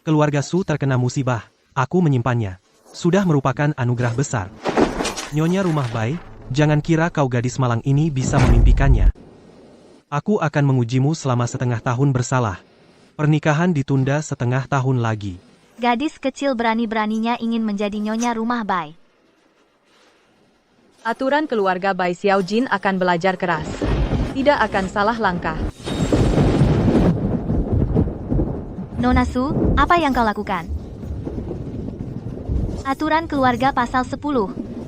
Keluarga Su terkena musibah. Aku menyimpannya. Sudah merupakan anugerah besar. Nyonya Rumah Bai, jangan kira kau gadis malang ini bisa memimpikannya. Aku akan mengujimu selama setengah tahun bersalah. Pernikahan ditunda setengah tahun lagi. Gadis kecil berani-beraninya ingin menjadi Nyonya Rumah Bai. Aturan keluarga Bai Xiaojin akan belajar keras. Tidak akan salah langkah. Nona Su, apa yang kau lakukan? Aturan keluarga pasal 10.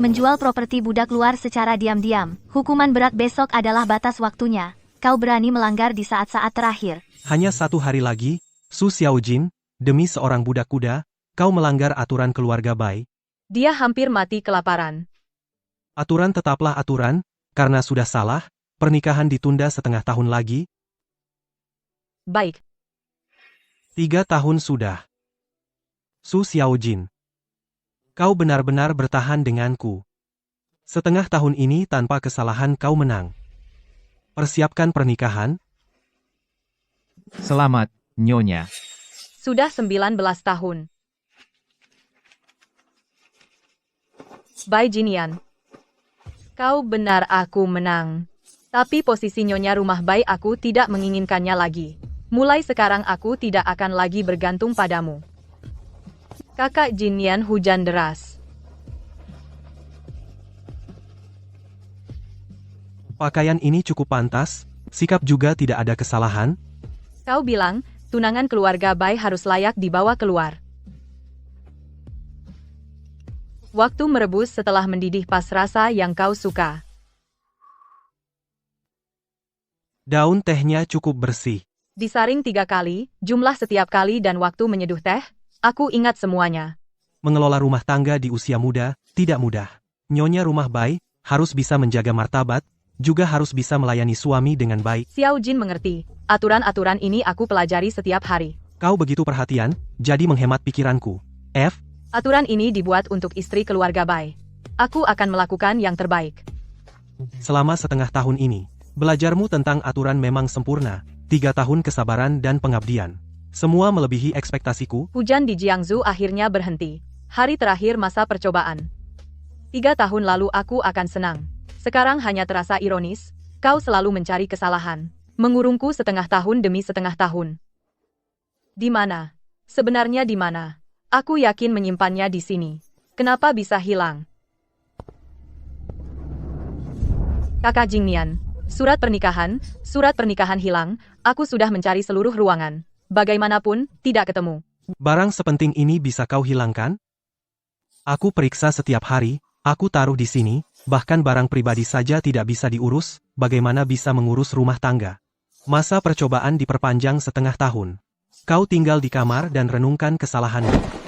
Menjual properti budak luar secara diam-diam. Hukuman berat besok adalah batas waktunya. Kau berani melanggar di saat-saat terakhir. Hanya 1 hari lagi, Su Xiaojin, demi seorang budak kuda, kau melanggar aturan keluarga Bai. Dia hampir mati kelaparan. Aturan tetaplah aturan, karena sudah salah, pernikahan ditunda setengah tahun lagi. Baik. 3 tahun sudah. Su Xiaojin. Kau benar-benar bertahan denganku. Setengah tahun ini tanpa kesalahan kau menang. Persiapkan pernikahan. Selamat, Nyonya. Sudah 19 tahun. Bai Jinian. Kau benar aku menang. Tapi posisi Nyonya Rumah Bai aku tidak menginginkannya lagi. Mulai sekarang aku tidak akan lagi bergantung padamu. Kakak Jinian hujan deras. Pakaian ini cukup pantas, sikap juga tidak ada kesalahan. Kau bilang, tunangan keluarga Bai harus layak dibawa keluar. Waktu merebus setelah mendidih pas rasa yang kau suka. Daun tehnya cukup bersih. Disaring 3 kali, jumlah setiap kali dan waktu menyeduh teh, aku ingat semuanya. Mengelola rumah tangga di usia muda, tidak mudah. Nyonya Rumah Bai, harus bisa menjaga martabat, juga harus bisa melayani suami dengan baik. Xiao Jin mengerti, aturan-aturan ini aku pelajari setiap hari. Kau begitu perhatian, jadi menghemat pikiranku. Aturan ini dibuat untuk istri keluarga Bai. Aku akan melakukan yang terbaik. Selama setengah tahun ini, belajarmu tentang aturan memang sempurna. 3 tahun kesabaran dan pengabdian. Semua melebihi ekspektasiku. Hujan di Jiangsu akhirnya berhenti. Hari terakhir masa percobaan. 3 tahun lalu aku akan senang. Sekarang hanya terasa ironis, kau selalu mencari kesalahan. Mengurungku setengah tahun demi setengah tahun. Di mana? Sebenarnya di mana? Aku yakin menyimpannya di sini. Kenapa bisa hilang? Kakak Jingnian. Surat pernikahan hilang, aku sudah mencari seluruh ruangan. Bagaimanapun, tidak ketemu. Barang sepenting ini bisa kau hilangkan? Aku periksa setiap hari, aku taruh di sini, bahkan barang pribadi saja tidak bisa diurus, bagaimana bisa mengurus rumah tangga? Masa percobaan diperpanjang setengah tahun. Kau tinggal di kamar dan renungkan kesalahanmu.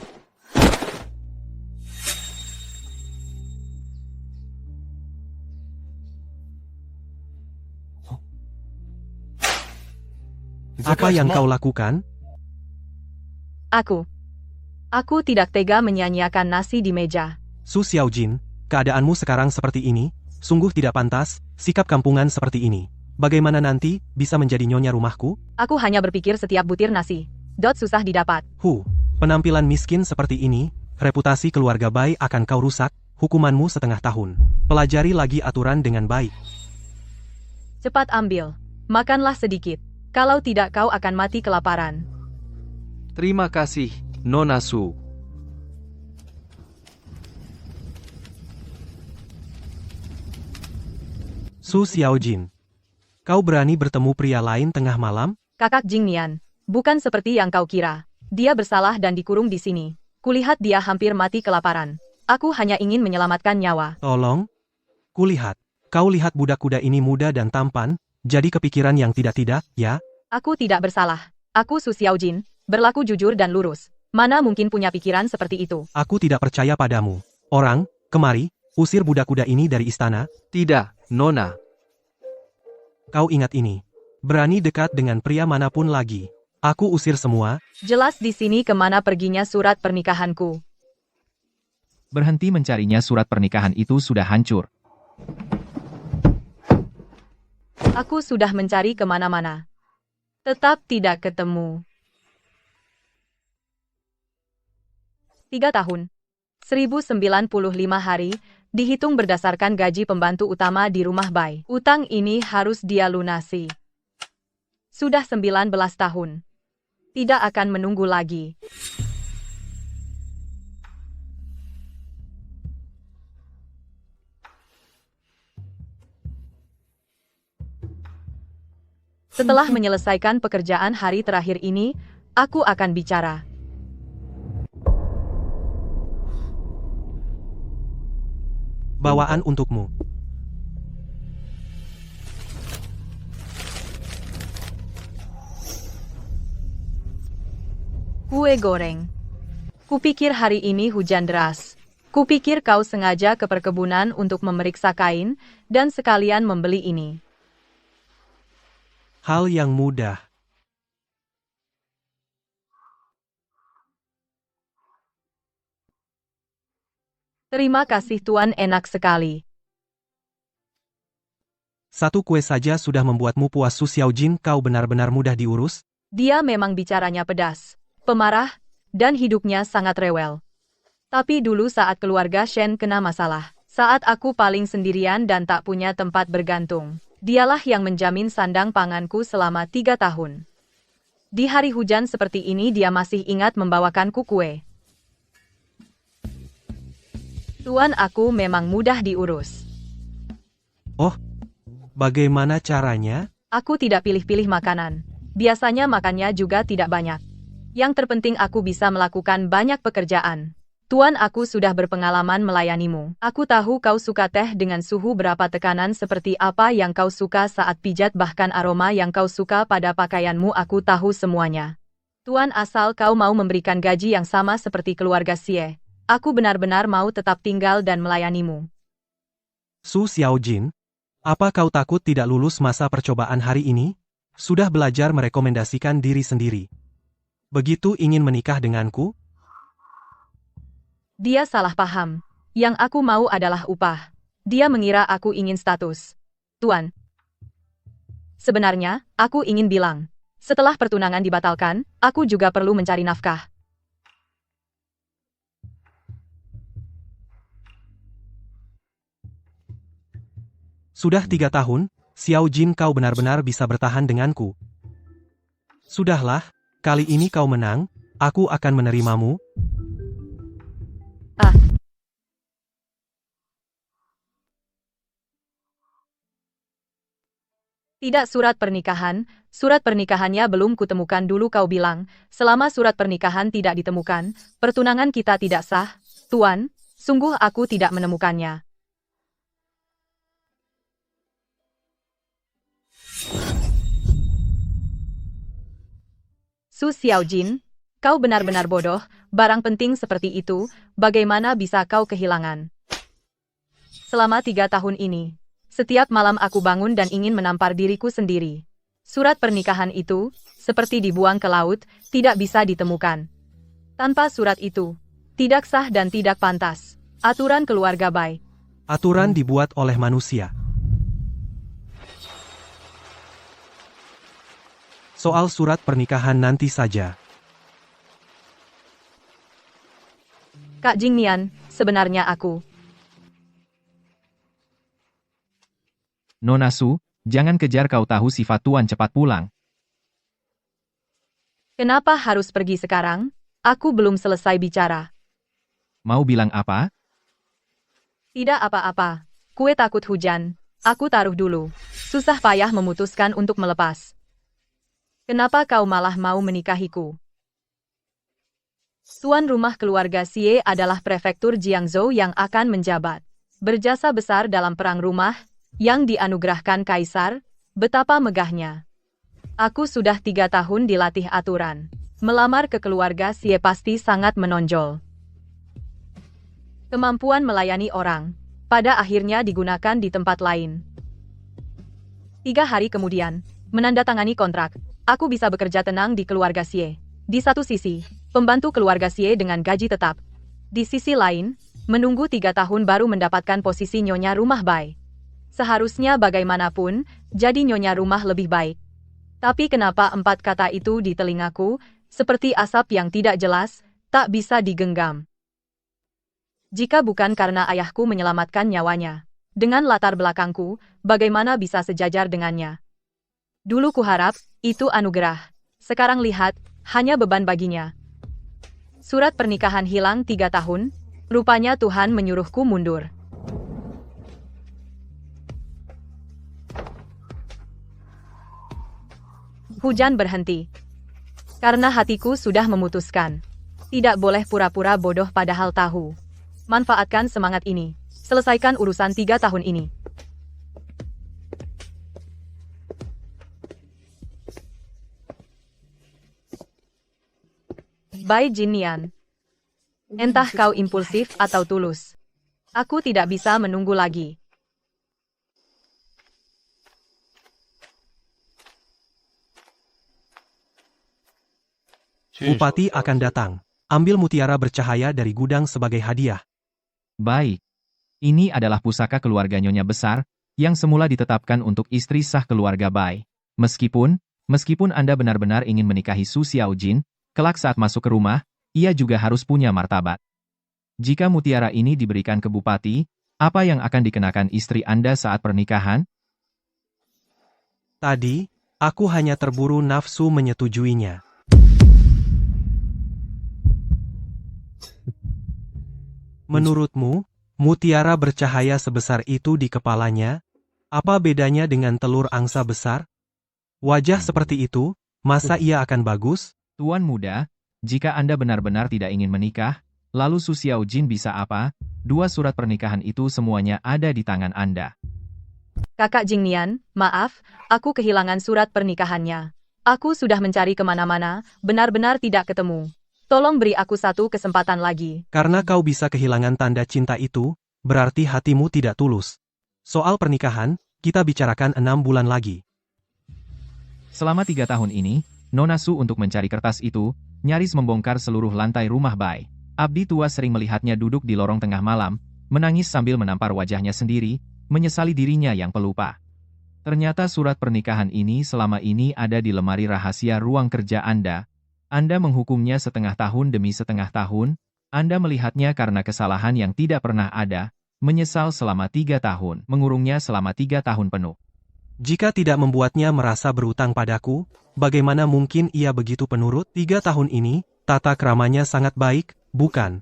Apa yang kau lakukan? Aku tidak tega menyanyiakan nasi di meja. Su Xiaojin, keadaanmu sekarang seperti ini, sungguh tidak pantas, sikap kampungan seperti ini. Bagaimana nanti, bisa menjadi nyonya rumahku? Aku hanya berpikir setiap butir nasi. Susah didapat. Penampilan miskin seperti ini, reputasi keluarga Bai akan kau rusak, hukumanmu setengah tahun. Pelajari lagi aturan dengan baik. Cepat ambil. Makanlah sedikit. Kalau tidak kau akan mati kelaparan. Terima kasih, Nona Su. Su Xiaojin. Kau berani bertemu pria lain tengah malam? Kakak Jingnian. Bukan seperti yang kau kira. Dia bersalah dan dikurung di sini. Kulihat dia hampir mati kelaparan. Aku hanya ingin menyelamatkan nyawa. Tolong. Kulihat. Kau lihat budak kuda ini muda dan tampan, jadi kepikiran yang tidak-tidak, ya? Aku tidak bersalah. Aku Su Xiaojin, berlaku jujur dan lurus. Mana mungkin punya pikiran seperti itu? Aku tidak percaya padamu. Orang, kemari, usir budak kuda ini dari istana. Tidak, Nona. Kau ingat ini. Berani dekat dengan pria manapun lagi. Aku usir semua. Jelas di sini kemana perginya surat pernikahanku. Berhenti mencarinya, surat pernikahan itu sudah hancur. Aku sudah mencari kemana-mana. Tetap tidak ketemu. 3 tahun. 1095 hari, dihitung berdasarkan gaji pembantu utama di rumah Bai. Utang ini harus dia lunasi. Sudah 19 tahun. Tidak akan menunggu lagi. Setelah menyelesaikan pekerjaan hari terakhir ini, aku akan bicara. Bawaan untukmu. Kue goreng. Kupikir hari ini hujan deras. Kupikir kau sengaja ke perkebunan untuk memeriksa kain, dan sekalian membeli ini. Hal yang mudah. Terima kasih Tuan, enak sekali. Satu kue saja sudah membuatmu puas. Su Xiaojin, kau benar-benar mudah diurus. Dia memang bicaranya pedas, pemarah, dan hidupnya sangat rewel. Tapi dulu saat keluarga Shen kena masalah, saat aku paling sendirian dan tak punya tempat bergantung, dialah yang menjamin sandang panganku selama 3 tahun. Di hari hujan seperti ini dia masih ingat membawakanku kue. Tuan, aku memang mudah diurus. Oh, bagaimana caranya? Aku tidak pilih-pilih makanan. Biasanya makannya juga tidak banyak. Yang terpenting aku bisa melakukan banyak pekerjaan. Tuan, aku sudah berpengalaman melayanimu. Aku tahu kau suka teh dengan suhu berapa, tekanan seperti apa yang kau suka saat pijat, bahkan aroma yang kau suka pada pakaianmu, aku tahu semuanya. Tuan, asal kau mau memberikan gaji yang sama seperti keluarga Xie, aku benar-benar mau tetap tinggal dan melayanimu. Su Xiaojin, apa kau takut tidak lulus masa percobaan hari ini? Sudah belajar merekomendasikan diri sendiri. Begitu ingin menikah denganku? Dia salah paham. Yang aku mau adalah upah. Dia mengira aku ingin status. Tuan. Sebenarnya, aku ingin bilang, setelah pertunangan dibatalkan, aku juga perlu mencari nafkah. Sudah 3 tahun, Xiaojin, kau benar-benar bisa bertahan denganku. Sudahlah, kali ini kau menang, aku akan menerimamu. Tidak, surat pernikahannya belum kutemukan dulu. Kau bilang, selama surat pernikahan tidak ditemukan, pertunangan kita tidak sah. Tuan, sungguh aku tidak menemukannya. Su Xiaojin, kau benar-benar bodoh, barang penting seperti itu, bagaimana bisa kau kehilangan? Selama 3 tahun ini, setiap malam aku bangun dan ingin menampar diriku sendiri. Surat pernikahan itu, seperti dibuang ke laut, tidak bisa ditemukan. Tanpa surat itu, tidak sah dan tidak pantas. Aturan keluarga Bai. Aturan dibuat oleh manusia. Soal surat pernikahan nanti saja. Kak Jingnian, sebenarnya aku. Nona Su, jangan kejar, kau tahu sifat Tuan, cepat pulang. Kenapa harus pergi sekarang? Aku belum selesai bicara. Mau bilang apa? Tidak apa-apa. Kue takut hujan. Aku taruh dulu. Susah payah memutuskan untuk melepas. Kenapa kau malah mau menikahiku? Tuan rumah keluarga Xie adalah prefektur Jiangzhou yang akan menjabat. Berjasa besar dalam perang rumah, yang dianugerahkan kaisar, betapa megahnya. Aku sudah 3 tahun dilatih aturan. Melamar ke keluarga Xie pasti sangat menonjol. Kemampuan melayani orang, pada akhirnya digunakan di tempat lain. 3 hari kemudian, menandatangani kontrak, aku bisa bekerja tenang di keluarga Xie. Di satu sisi, pembantu keluarga Xie dengan gaji tetap. Di sisi lain, menunggu 3 tahun baru mendapatkan posisi nyonya rumah Bai. Seharusnya bagaimanapun, jadi nyonya rumah lebih baik. Tapi kenapa 4 kata itu di telingaku, seperti asap yang tidak jelas, tak bisa digenggam. Jika bukan karena ayahku menyelamatkan nyawanya, dengan latar belakangku, bagaimana bisa sejajar dengannya? Dulu kuharap, itu anugerah. Sekarang lihat, hanya beban baginya. Surat pernikahan hilang 3 tahun, rupanya Tuhan menyuruhku mundur. Hujan berhenti. Karena hatiku sudah memutuskan. Tidak boleh pura-pura bodoh padahal tahu. Manfaatkan semangat ini. Selesaikan urusan 3 tahun ini. Bai Jinnian. Entah kau impulsif atau tulus. Aku tidak bisa menunggu lagi. Bupati akan datang. Ambil mutiara bercahaya dari gudang sebagai hadiah. Baik. Ini adalah pusaka keluarga Nyonya Besar, yang semula ditetapkan untuk istri sah keluarga Bai. Meskipun Anda benar-benar ingin menikahi Su Xiaojin, kelak saat masuk ke rumah, ia juga harus punya martabat. Jika mutiara ini diberikan ke Bupati, apa yang akan dikenakan istri Anda saat pernikahan? Tadi, aku hanya terburu nafsu menyetujuinya. Menurutmu, mutiara bercahaya sebesar itu di kepalanya, apa bedanya dengan telur angsa besar? Wajah seperti itu, masa ia akan bagus? Tuan muda, jika Anda benar-benar tidak ingin menikah, lalu Su Xiaojin bisa apa? 2 surat pernikahan itu semuanya ada di tangan Anda. Kakak Jingnian, maaf, aku kehilangan surat pernikahannya. Aku sudah mencari kemana-mana, benar-benar tidak ketemu. Tolong beri aku 1 kesempatan lagi. Karena kau bisa kehilangan tanda cinta itu, berarti hatimu tidak tulus. Soal pernikahan, kita bicarakan 6 bulan lagi. Selama 3 tahun ini, Nona Su untuk mencari kertas itu, nyaris membongkar seluruh lantai rumah Bai. Abdi tua sering melihatnya duduk di lorong tengah malam, menangis sambil menampar wajahnya sendiri, menyesali dirinya yang pelupa. Ternyata surat pernikahan ini selama ini ada di lemari rahasia ruang kerja Anda. Anda menghukumnya setengah tahun demi setengah tahun, Anda melihatnya karena kesalahan yang tidak pernah ada, menyesal selama 3 tahun, mengurungnya selama 3 tahun penuh. Jika tidak membuatnya merasa berutang padaku, bagaimana mungkin ia begitu penurut? 3 tahun ini, tata keramanya sangat baik, bukan?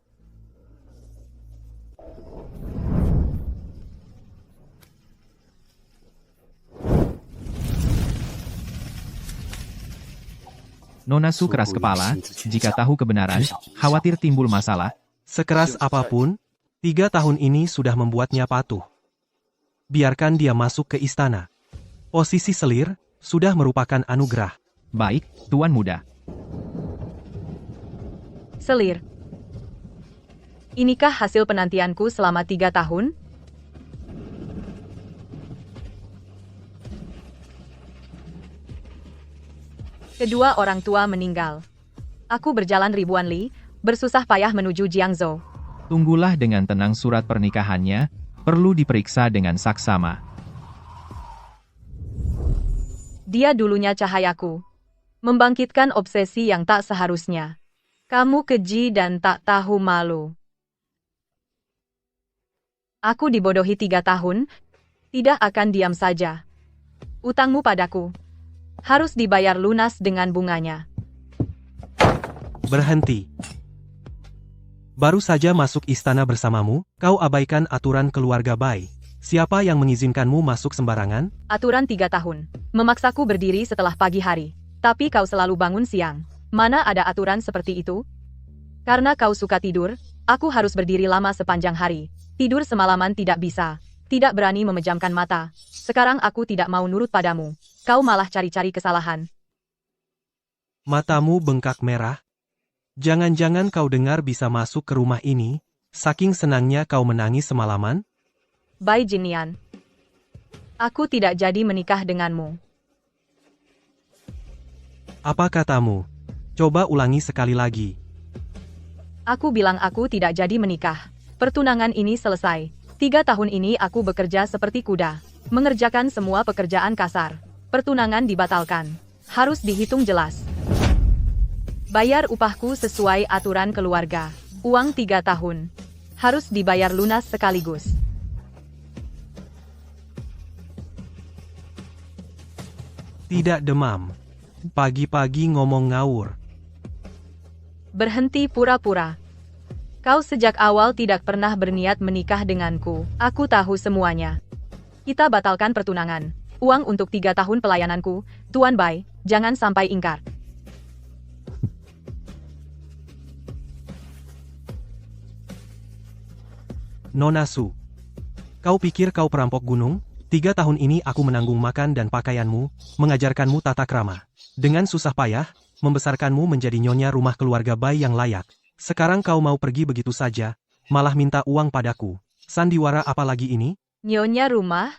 Nona Su keras kepala, jika tahu kebenaran, khawatir timbul masalah. Sekeras apapun, 3 tahun ini sudah membuatnya patuh. Biarkan dia masuk ke istana. Posisi selir, sudah merupakan anugerah. Baik, Tuan Muda. Selir. Inikah hasil penantianku selama 3 tahun? Kedua orang tua meninggal. Aku berjalan ribuan li, bersusah payah menuju Jiangzhou. Tunggulah dengan tenang surat pernikahannya, perlu diperiksa dengan saksama. Dia dulunya cahayaku. Membangkitkan obsesi yang tak seharusnya. Kamu keji dan tak tahu malu. Aku dibodohi 3 tahun, tidak akan diam saja. Utangmu padaku harus dibayar lunas dengan bunganya. Berhenti. Baru saja masuk istana bersamamu, kau abaikan aturan keluarga Bai. Siapa yang mengizinkanmu masuk sembarangan? Aturan 3 tahun. Memaksaku berdiri setelah pagi hari. Tapi kau selalu bangun siang. Mana ada aturan seperti itu? Karena kau suka tidur, aku harus berdiri lama sepanjang hari. Tidur semalaman tidak bisa. Tidak berani memejamkan mata. Sekarang aku tidak mau nurut padamu. Kau malah cari-cari kesalahan. Matamu bengkak merah. Jangan-jangan kau dengar bisa masuk ke rumah ini, saking senangnya kau menangis semalaman? Bai Jinnian. Aku tidak jadi menikah denganmu. Apa katamu? Coba ulangi sekali lagi. Aku bilang aku tidak jadi menikah. Pertunangan ini selesai. 3 tahun ini aku bekerja seperti kuda. Mengerjakan semua pekerjaan kasar. Pertunangan dibatalkan. Harus dihitung jelas. Bayar upahku sesuai aturan keluarga. Uang 3 tahun. Harus dibayar lunas sekaligus. Tidak demam. Pagi-pagi ngomong ngawur. Berhenti pura-pura. Kau sejak awal tidak pernah berniat menikah denganku. Aku tahu semuanya. Kita batalkan pertunangan. Uang untuk 3 tahun pelayananku, Tuan Bai, jangan sampai ingkar. Nona Su. Kau pikir kau perampok gunung? 3 tahun ini aku menanggung makan dan pakaianmu, mengajarkanmu tata krama. Dengan susah payah, membesarkanmu menjadi nyonya rumah keluarga Bai yang layak. Sekarang kau mau pergi begitu saja, malah minta uang padaku. Sandiwara apa lagi ini? Nyonya rumah?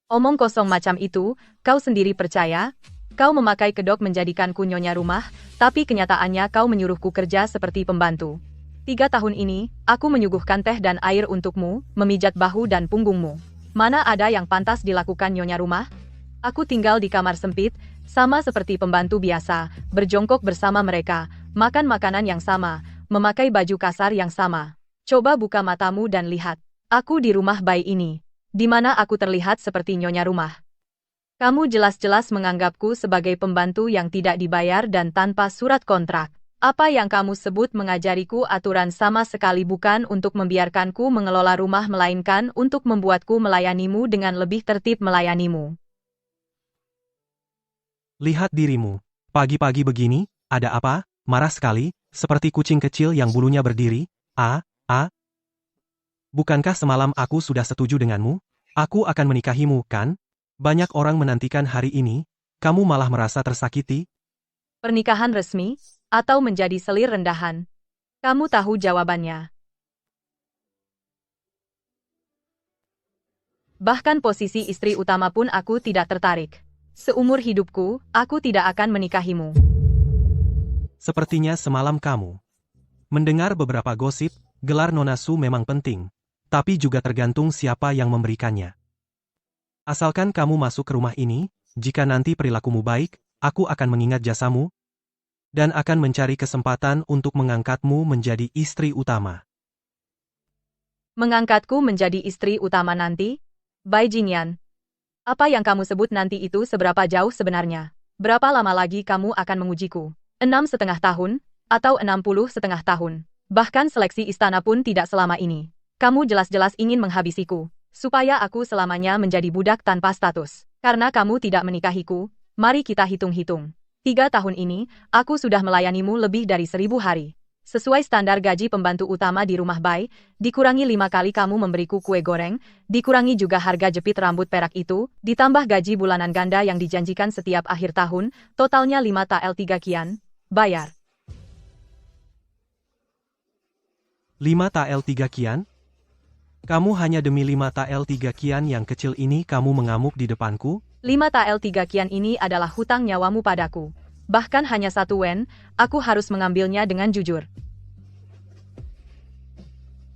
Omong kosong macam itu, kau sendiri percaya? Kau memakai kedok menjadikanku nyonya rumah, tapi kenyataannya kau menyuruhku kerja seperti pembantu. 3 tahun ini, aku menyuguhkan teh dan air untukmu, memijat bahu dan punggungmu. Mana ada yang pantas dilakukan nyonya rumah? Aku tinggal di kamar sempit, sama seperti pembantu biasa, berjongkok bersama mereka, makan makanan yang sama, memakai baju kasar yang sama. Coba buka matamu dan lihat. Aku di rumah Bai ini. Di mana aku terlihat seperti nyonya rumah? Kamu jelas-jelas menganggapku sebagai pembantu yang tidak dibayar dan tanpa surat kontrak. Apa yang kamu sebut mengajariku aturan sama sekali bukan untuk membiarkanku mengelola rumah melainkan untuk membuatku melayanimu dengan lebih tertib melayanimu. Lihat dirimu. Pagi-pagi begini, ada apa? Marah sekali, seperti kucing kecil yang bulunya berdiri. Bukankah semalam aku sudah setuju denganmu? Aku akan menikahimu, kan? Banyak orang menantikan hari ini, kamu malah merasa tersakiti? Pernikahan resmi, atau menjadi selir rendahan? Kamu tahu jawabannya. Bahkan posisi istri utama pun aku tidak tertarik. Seumur hidupku, aku tidak akan menikahimu. Sepertinya semalam kamu mendengar beberapa gosip, gelar Nona Su memang penting, tapi juga tergantung siapa yang memberikannya. Asalkan kamu masuk ke rumah ini, jika nanti perilakumu baik, aku akan mengingat jasamu, dan akan mencari kesempatan untuk mengangkatmu menjadi istri utama. Mengangkatku menjadi istri utama nanti? Bai Jingyan. Apa yang kamu sebut nanti itu seberapa jauh sebenarnya? Berapa lama lagi kamu akan mengujiku? 6,5 tahun? Atau 60,5 tahun? Bahkan seleksi istana pun tidak selama ini. Kamu jelas-jelas ingin menghabisiku, supaya aku selamanya menjadi budak tanpa status. Karena kamu tidak menikahiku, mari kita hitung-hitung. 3 tahun ini, aku sudah melayanimu lebih dari 1000 hari. Sesuai standar gaji pembantu utama di rumah Bai, dikurangi 5 kali kamu memberiku kue goreng, dikurangi juga harga jepit rambut perak itu, ditambah gaji bulanan ganda yang dijanjikan setiap akhir tahun, totalnya 5 tael 3 kian. Bayar. 5 tael 3 kian? Kamu hanya demi 5 tael 3 kian yang kecil ini kamu mengamuk di depanku? 5 tael 3 kian ini adalah hutang nyawamu padaku. Bahkan hanya 1 wen, aku harus mengambilnya dengan jujur.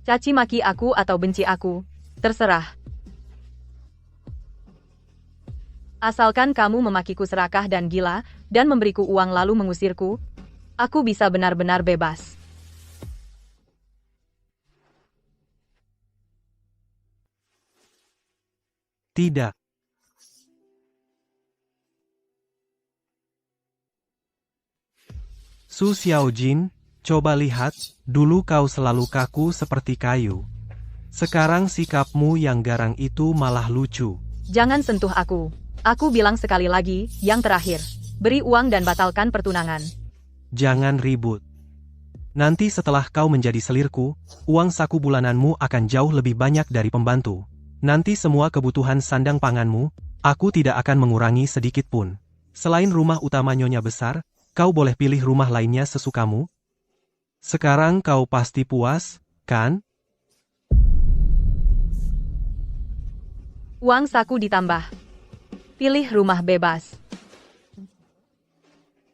Caci maki aku atau benci aku, terserah. Asalkan kamu memakiku serakah dan gila, dan memberiku uang lalu mengusirku, aku bisa benar-benar bebas. Tidak. Su Xiaojin, coba lihat, dulu kau selalu kaku seperti kayu. Sekarang sikapmu yang garang itu malah lucu. Jangan sentuh aku. Aku bilang sekali lagi, yang terakhir. Beri uang dan batalkan pertunangan. Jangan ribut. Nanti setelah kau menjadi selirku, uang saku bulananmu akan jauh lebih banyak dari pembantu. Nanti semua kebutuhan sandang panganmu, aku tidak akan mengurangi sedikit pun. Selain rumah utama Nyonya besar, kau boleh pilih rumah lainnya sesukamu. Sekarang kau pasti puas, kan? Uang saku ditambah. Pilih rumah bebas.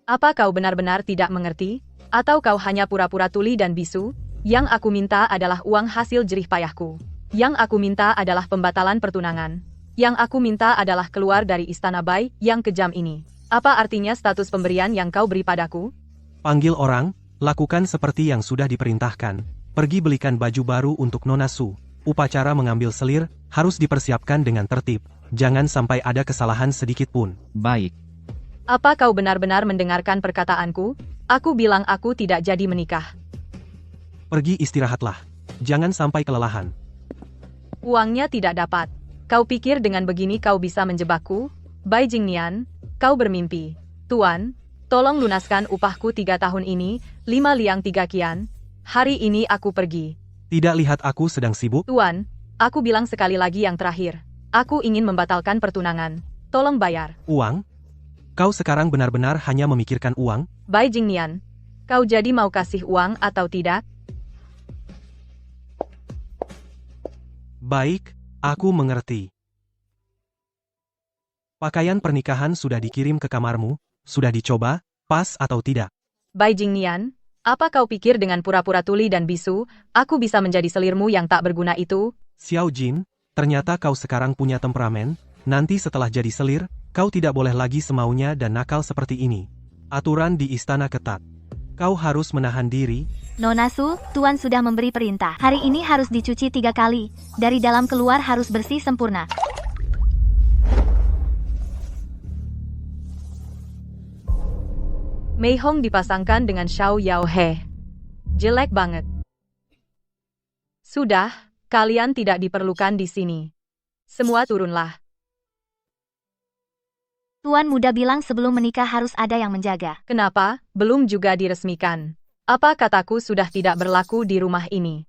Apa kau benar-benar tidak mengerti? Atau kau hanya pura-pura tuli dan bisu? Yang aku minta adalah uang hasil jerih payahku. Yang aku minta adalah pembatalan pertunangan. Yang aku minta adalah keluar dari istana Bai yang kejam ini. Apa artinya status pemberian yang kau beri padaku? Panggil orang, lakukan seperti yang sudah diperintahkan. Pergi belikan baju baru untuk Nona Su. Upacara mengambil selir harus dipersiapkan dengan tertib. Jangan sampai ada kesalahan sedikit pun. Baik. Apa kau benar-benar mendengarkan perkataanku? Aku bilang aku tidak jadi menikah. Pergi istirahatlah. Jangan sampai kelelahan. Uangnya tidak dapat. Kau pikir dengan begini kau bisa menjebakku? Bai Jingnian, kau bermimpi. Tuan, tolong lunaskan upahku 3 tahun ini, 5 liang 3 kian. Hari ini aku pergi. Tidak lihat aku sedang sibuk? Tuan, aku bilang sekali lagi yang terakhir. Aku ingin membatalkan pertunangan. Tolong bayar. Uang? Kau sekarang benar-benar hanya memikirkan uang? Bai Jingnian, kau jadi mau kasih uang atau tidak? Baik, aku mengerti. Pakaian pernikahan sudah dikirim ke kamarmu, sudah dicoba, pas atau tidak? Bai Jingnian, apa kau pikir dengan pura-pura tuli dan bisu, aku bisa menjadi selirmu yang tak berguna itu? Xiao Jin, ternyata kau sekarang punya temperamen, nanti setelah jadi selir, kau tidak boleh lagi semaunya dan nakal seperti ini. Aturan di istana ketat. Kau harus menahan diri. Nona Su, Tuan sudah memberi perintah. Hari ini harus dicuci 3 kali. Dari dalam keluar harus bersih sempurna. Mei Hong dipasangkan dengan Xiao Yao He. Jelek banget. Sudah, kalian tidak diperlukan di sini. Semua turunlah. Tuan muda bilang sebelum menikah harus ada yang menjaga. Kenapa? Belum juga diresmikan. Apa kataku sudah tidak berlaku di rumah ini?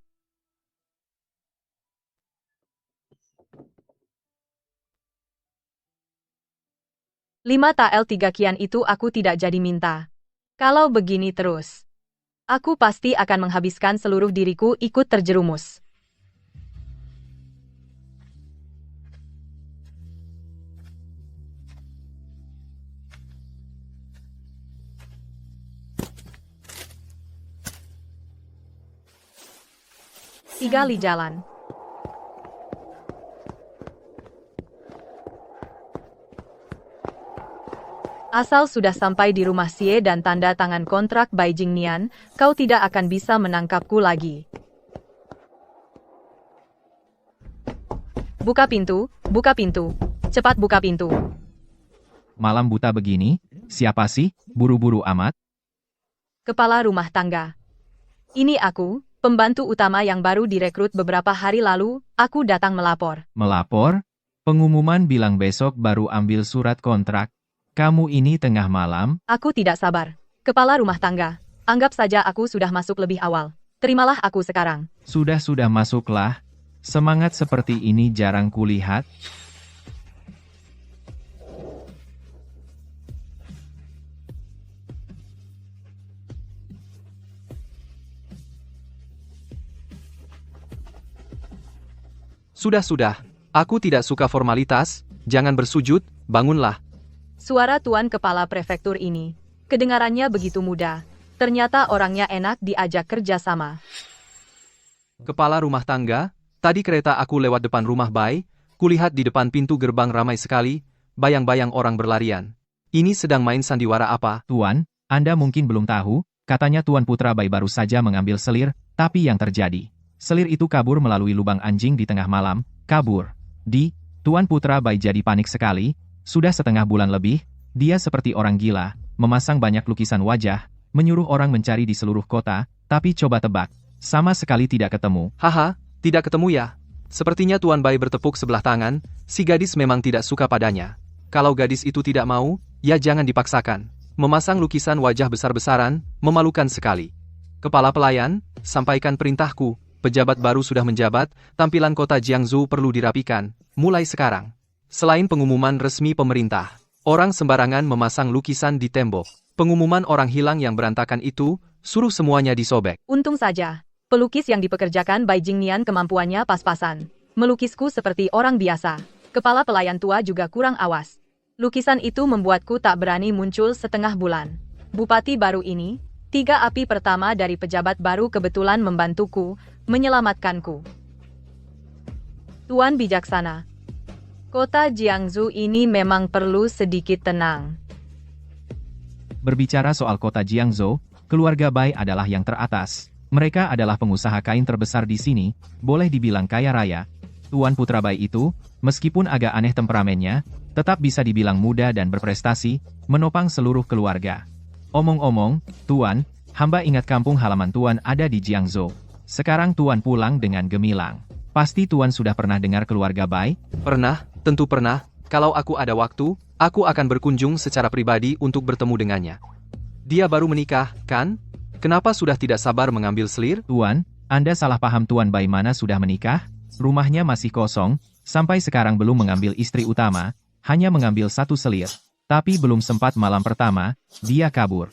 Lima tael 3 kian itu aku tidak jadi minta. Kalau begini terus, aku pasti akan menghabiskan seluruh diriku ikut terjerumus. Tiga li jalan. Asal sudah sampai di rumah Xie dan tanda tangan kontrak Bai Jingnian, kau tidak akan bisa menangkapku lagi. Buka pintu, cepat buka pintu. Malam buta begini, siapa sih? Buru-buru amat. Kepala rumah tangga. Ini aku, pembantu utama yang baru direkrut beberapa hari lalu, aku datang melapor. Melapor? Pengumuman bilang besok baru ambil surat kontrak. Kamu ini tengah malam? Aku tidak sabar. Kepala rumah tangga, anggap saja aku sudah masuk lebih awal. Terimalah aku sekarang. Sudah masuklah. Semangat seperti ini jarang kulihat. Sudah. Aku tidak suka formalitas, jangan bersujud, bangunlah. Suara tuan kepala prefektur ini, kedengarannya begitu mudah. Ternyata orangnya enak diajak kerja sama. Kepala rumah tangga, tadi kereta aku lewat depan rumah Bai, kulihat di depan pintu gerbang ramai sekali, bayang-bayang orang berlarian. Ini sedang main sandiwara apa? Tuan, Anda mungkin belum tahu, katanya Tuan Putra Bai baru saja mengambil selir, tapi yang terjadi. Selir itu kabur melalui lubang anjing di tengah malam, kabur. Tuan Putra Bai jadi panik sekali. Sudah setengah bulan lebih, dia seperti orang gila, memasang banyak lukisan wajah, menyuruh orang mencari di seluruh kota, tapi coba tebak, sama sekali tidak ketemu. Haha, tidak ketemu ya? Sepertinya Tuan Bai bertepuk sebelah tangan, si gadis memang tidak suka padanya. Kalau gadis itu tidak mau, ya jangan dipaksakan. Memasang lukisan wajah besar-besaran, memalukan sekali. Kepala pelayan, sampaikan perintahku, pejabat baru sudah menjabat, tampilan kota Jiangsu perlu dirapikan, mulai sekarang. Selain pengumuman resmi pemerintah, orang sembarangan memasang lukisan di tembok. Pengumuman orang hilang yang berantakan itu, suruh semuanya disobek. Untung saja, pelukis yang dipekerjakan Bai Jingnian kemampuannya pas-pasan. Melukisku seperti orang biasa. Kepala pelayan tua juga kurang awas. Lukisan itu membuatku tak berani muncul setengah bulan. Bupati baru ini, 3 api pertama dari pejabat baru kebetulan membantuku, menyelamatkanku. Tuan bijaksana. Kota Jiangsu ini memang perlu sedikit tenang. Berbicara soal kota Jiangsu, keluarga Bai adalah yang teratas. Mereka adalah pengusaha kain terbesar di sini, boleh dibilang kaya raya. Tuan Putra Bai itu, meskipun agak aneh temperamennya, tetap bisa dibilang muda dan berprestasi, menopang seluruh keluarga. Omong-omong, Tuan, hamba ingat kampung halaman Tuan ada di Jiangzhou. Sekarang Tuan pulang dengan gemilang. Pasti Tuan sudah pernah dengar keluarga Bai? Pernah, tentu pernah. Kalau aku ada waktu, aku akan berkunjung secara pribadi untuk bertemu dengannya. Dia baru menikah, kan? Kenapa sudah tidak sabar mengambil selir? Tuan, Anda salah paham Tuan Bai mana sudah menikah? Rumahnya masih kosong, sampai sekarang belum mengambil istri utama, hanya mengambil satu selir. Tapi belum sempat malam pertama, dia kabur.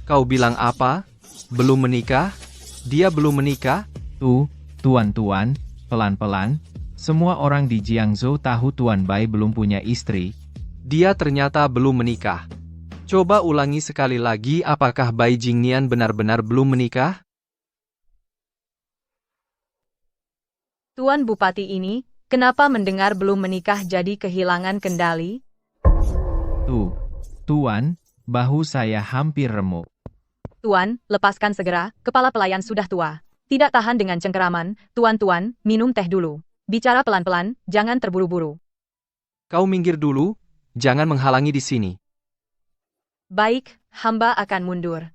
Kau bilang apa? Belum menikah? Dia belum menikah? Tuan, pelan-pelan. Semua orang di Jiangzhou tahu Tuan Bai belum punya istri. Dia ternyata belum menikah. Coba ulangi sekali lagi, apakah Bai Jingnian benar-benar belum menikah? Tuan Bupati ini, kenapa mendengar belum menikah jadi kehilangan kendali? Tuan, bahu saya hampir remuk. Tuan, lepaskan segera, kepala pelayan sudah tua. Tidak tahan dengan cengkeraman, tuan, minum teh dulu. Bicara pelan-pelan, jangan terburu-buru. Kau minggir dulu, jangan menghalangi di sini. Baik, hamba akan mundur.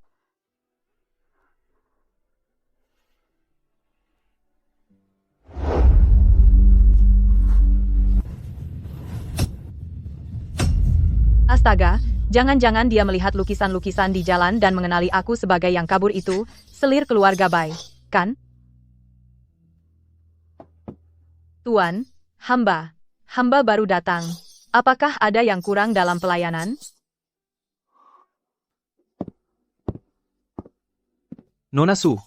Astaga, jangan-jangan dia melihat lukisan-lukisan di jalan dan mengenali aku sebagai yang kabur itu, selir keluarga Bai, kan? Tuan, hamba baru datang. Apakah ada yang kurang dalam pelayanan? Nona Su,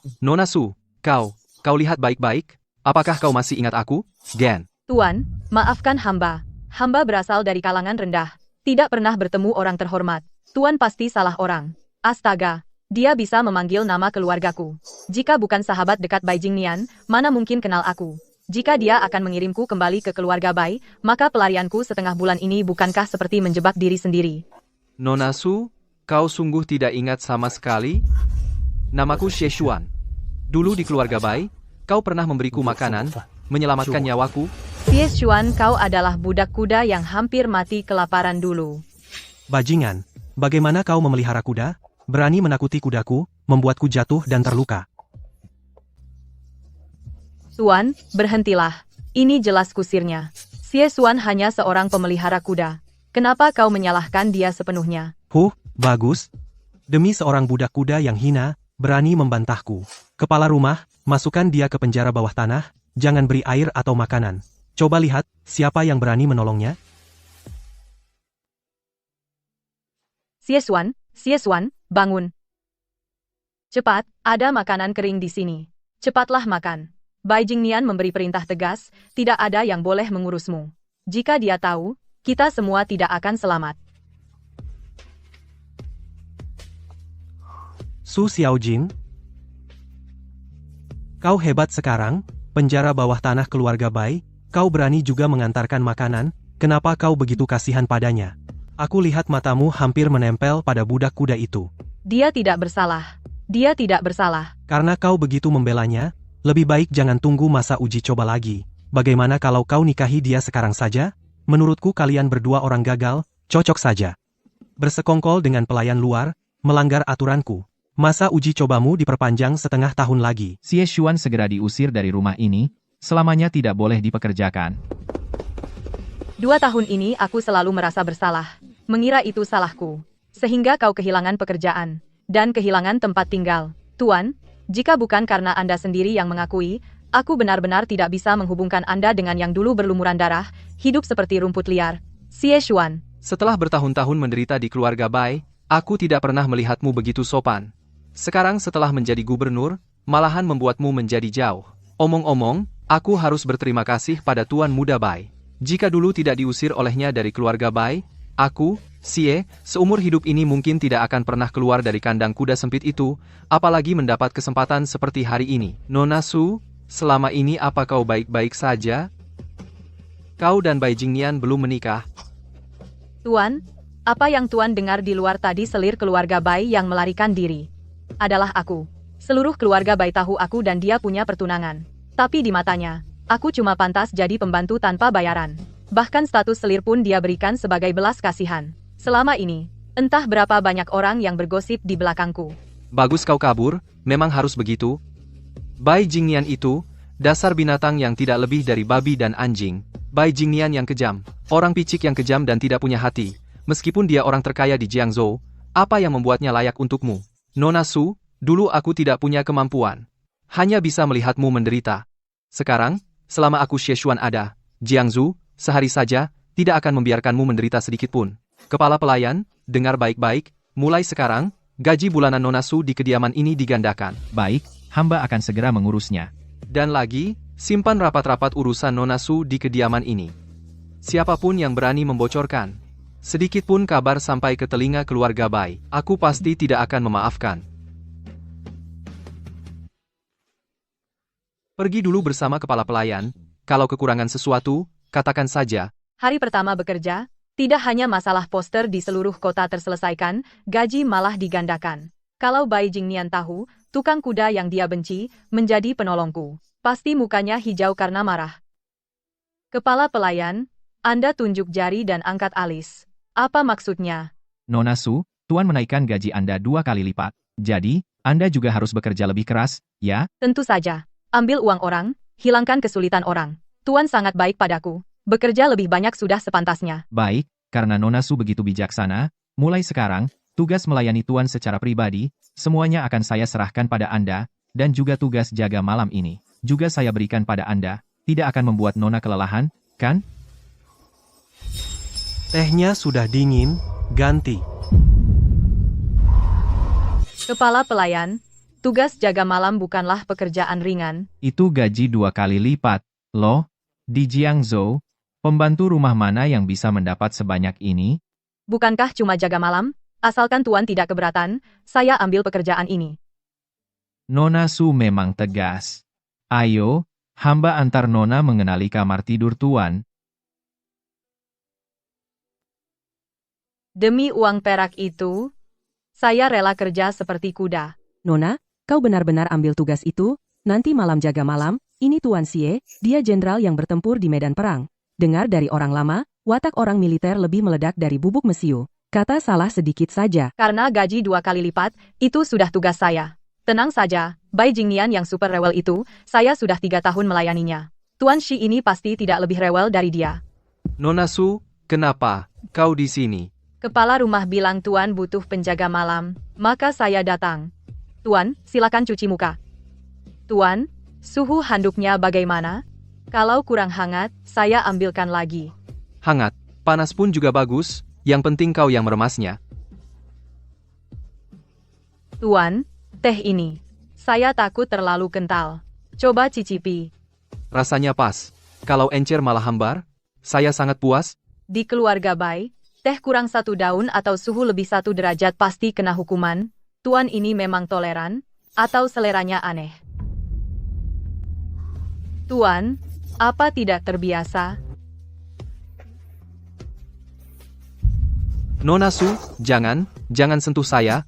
kau lihat baik-baik? Apakah kau masih ingat aku? Gen. Tuan, maafkan hamba. Hamba berasal dari kalangan rendah. Tidak pernah bertemu orang terhormat. Tuan pasti salah orang. Astaga, dia bisa memanggil nama keluargaku. Jika bukan sahabat dekat Bai Jingnian, mana mungkin kenal aku. Jika dia akan mengirimku kembali ke keluarga Bai, maka pelarianku setengah bulan ini bukankah seperti menjebak diri sendiri. Nona Su, kau sungguh tidak ingat sama sekali? Namaku Xie Xuan. Dulu di keluarga Bai, kau pernah memberiku makanan, menyelamatkan nyawaku. Xie Xuan, kau adalah budak kuda yang hampir mati kelaparan dulu. Bajingan, bagaimana kau memelihara kuda? Berani menakuti kudaku, membuatku jatuh dan terluka. Tuan, berhentilah. Ini jelas kusirnya. Xie Xuan hanya seorang pemelihara kuda. Kenapa kau menyalahkan dia sepenuhnya? Bagus. Demi seorang budak kuda yang hina, berani membantahku. Kepala rumah, masukkan dia ke penjara bawah tanah, jangan beri air atau makanan. Coba lihat, siapa yang berani menolongnya? Xie Xuan, bangun. Cepat, ada makanan kering di sini. Cepatlah makan. Bai Jingnian memberi perintah tegas, tidak ada yang boleh mengurusmu. Jika dia tahu, kita semua tidak akan selamat. Su Xiaojin, kau hebat sekarang, penjara bawah tanah keluarga Bai, kau berani juga mengantarkan makanan, kenapa kau begitu kasihan padanya? Aku lihat matamu hampir menempel pada budak kuda itu. Dia tidak bersalah. Dia tidak bersalah. Karena kau begitu membelanya, lebih baik jangan tunggu masa uji coba lagi. Bagaimana kalau kau nikahi dia sekarang saja? Menurutku kalian berdua orang gagal, cocok saja. Bersekongkol dengan pelayan luar, melanggar aturanku. Masa uji cobamu diperpanjang setengah tahun lagi. Xie Xuan segera diusir dari rumah ini, selamanya tidak boleh dipekerjakan. 2 tahun ini aku selalu merasa bersalah. Mengira itu salahku. Sehingga kau kehilangan pekerjaan. Dan kehilangan tempat tinggal. Tuan, jika bukan karena Anda sendiri yang mengakui, aku benar-benar tidak bisa menghubungkan Anda dengan yang dulu berlumuran darah, hidup seperti rumput liar. Xie Xuan. Setelah bertahun-tahun menderita di keluarga Bai, aku tidak pernah melihatmu begitu sopan. Sekarang setelah menjadi gubernur, malahan membuatmu menjadi jauh. Omong-omong, aku harus berterima kasih pada Tuan Muda Bai. Jika dulu tidak diusir olehnya dari keluarga Bai, aku, Xie, seumur hidup ini mungkin tidak akan pernah keluar dari kandang kuda sempit itu, apalagi mendapat kesempatan seperti hari ini. Nona Su, selama ini apa kau baik-baik saja? Kau dan Bai Jingnian belum menikah. Tuan, Apa yang Tuan dengar di luar tadi selir keluarga Bai yang melarikan diri. Adalah aku. Seluruh keluarga Bai tahu aku dan dia punya pertunangan. Tapi di matanya, aku cuma pantas jadi pembantu tanpa bayaran. Bahkan status selir pun dia berikan sebagai belas kasihan. Selama ini, entah berapa banyak orang yang bergosip di belakangku. Bagus kau kabur, memang harus begitu. Bai Jingnian itu, dasar binatang yang tidak lebih dari babi dan anjing. Bai Jingnian yang kejam, orang picik yang kejam dan tidak punya hati. Meskipun dia orang terkaya di Jiangzhou, apa yang membuatnya layak untukmu? Nona Su, dulu aku tidak punya kemampuan. Hanya bisa melihatmu menderita. Sekarang, selama aku Xie ada, Jiangzhou, sehari saja, tidak akan membiarkanmu menderita sedikitpun. Kepala pelayan, dengar baik-baik, mulai sekarang, gaji bulanan Nona Su di kediaman ini digandakan. Baik, hamba akan segera mengurusnya. Dan lagi, simpan rapat-rapat urusan Nona Su di kediaman ini. Siapapun yang berani membocorkan sedikit pun kabar sampai ke telinga keluarga Bai, aku pasti tidak akan memaafkan. Pergi dulu bersama kepala pelayan, kalau kekurangan sesuatu, katakan saja. Hari pertama bekerja, tidak hanya masalah poster di seluruh kota terselesaikan, gaji malah digandakan. Kalau Bai Jingnian tahu, tukang kuda yang dia benci, menjadi penolongku. Pasti mukanya hijau karena marah. Kepala pelayan, Anda tunjuk jari dan angkat alis. Apa maksudnya? Nona Su, Tuan menaikkan gaji Anda 2 kali lipat. Jadi, Anda juga harus bekerja lebih keras, ya? Tentu saja. Ambil uang orang, hilangkan kesulitan orang. Tuan sangat baik padaku. Bekerja lebih banyak sudah sepantasnya. Baik, karena Nona Su begitu bijaksana, mulai sekarang, tugas melayani Tuan secara pribadi, semuanya akan saya serahkan pada Anda, dan juga tugas jaga malam ini. Juga saya berikan pada Anda, tidak akan membuat Nona kelelahan, kan? Tehnya sudah dingin, ganti. Kepala pelayan, tugas jaga malam bukanlah pekerjaan ringan. Itu gaji 2 kali lipat, loh. Di Jiangzhou, pembantu rumah mana yang bisa mendapat sebanyak ini? Bukankah cuma jaga malam? Asalkan Tuan tidak keberatan, saya ambil pekerjaan ini. Nona Su memang tegas. Ayo, hamba antar Nona mengenali kamar tidur Tuan. Demi uang perak itu, saya rela kerja seperti kuda. Nona, kau benar-benar ambil tugas itu? Nanti malam jaga malam, ini Tuan Xie, dia jenderal yang bertempur di medan perang. Dengar dari orang lama, watak orang militer lebih meledak dari bubuk mesiu. Kata salah sedikit saja. Karena gaji 2 kali lipat, itu sudah tugas saya. Tenang saja, Bai Jingnian yang super rewel itu, saya sudah 3 tahun melayaninya. Tuan Xi ini pasti tidak lebih rewel dari dia. Nona Su, kenapa kau di sini? Kepala rumah bilang Tuan butuh penjaga malam, maka saya datang. Tuan, silakan cuci muka. Tuan, suhu handuknya bagaimana? Kalau kurang hangat, saya ambilkan lagi. Hangat, panas pun juga bagus, yang penting kau yang meremasnya. Tuan, teh ini. Saya takut terlalu kental. Coba cicipi. Rasanya pas. Kalau encer malah hambar, saya sangat puas. Di keluarga Bai, teh kurang 1 daun atau suhu lebih 1 derajat pasti kena hukuman. Tuan ini memang toleran, atau seleranya aneh. Tuan, apa tidak terbiasa? Nona Su, jangan sentuh saya.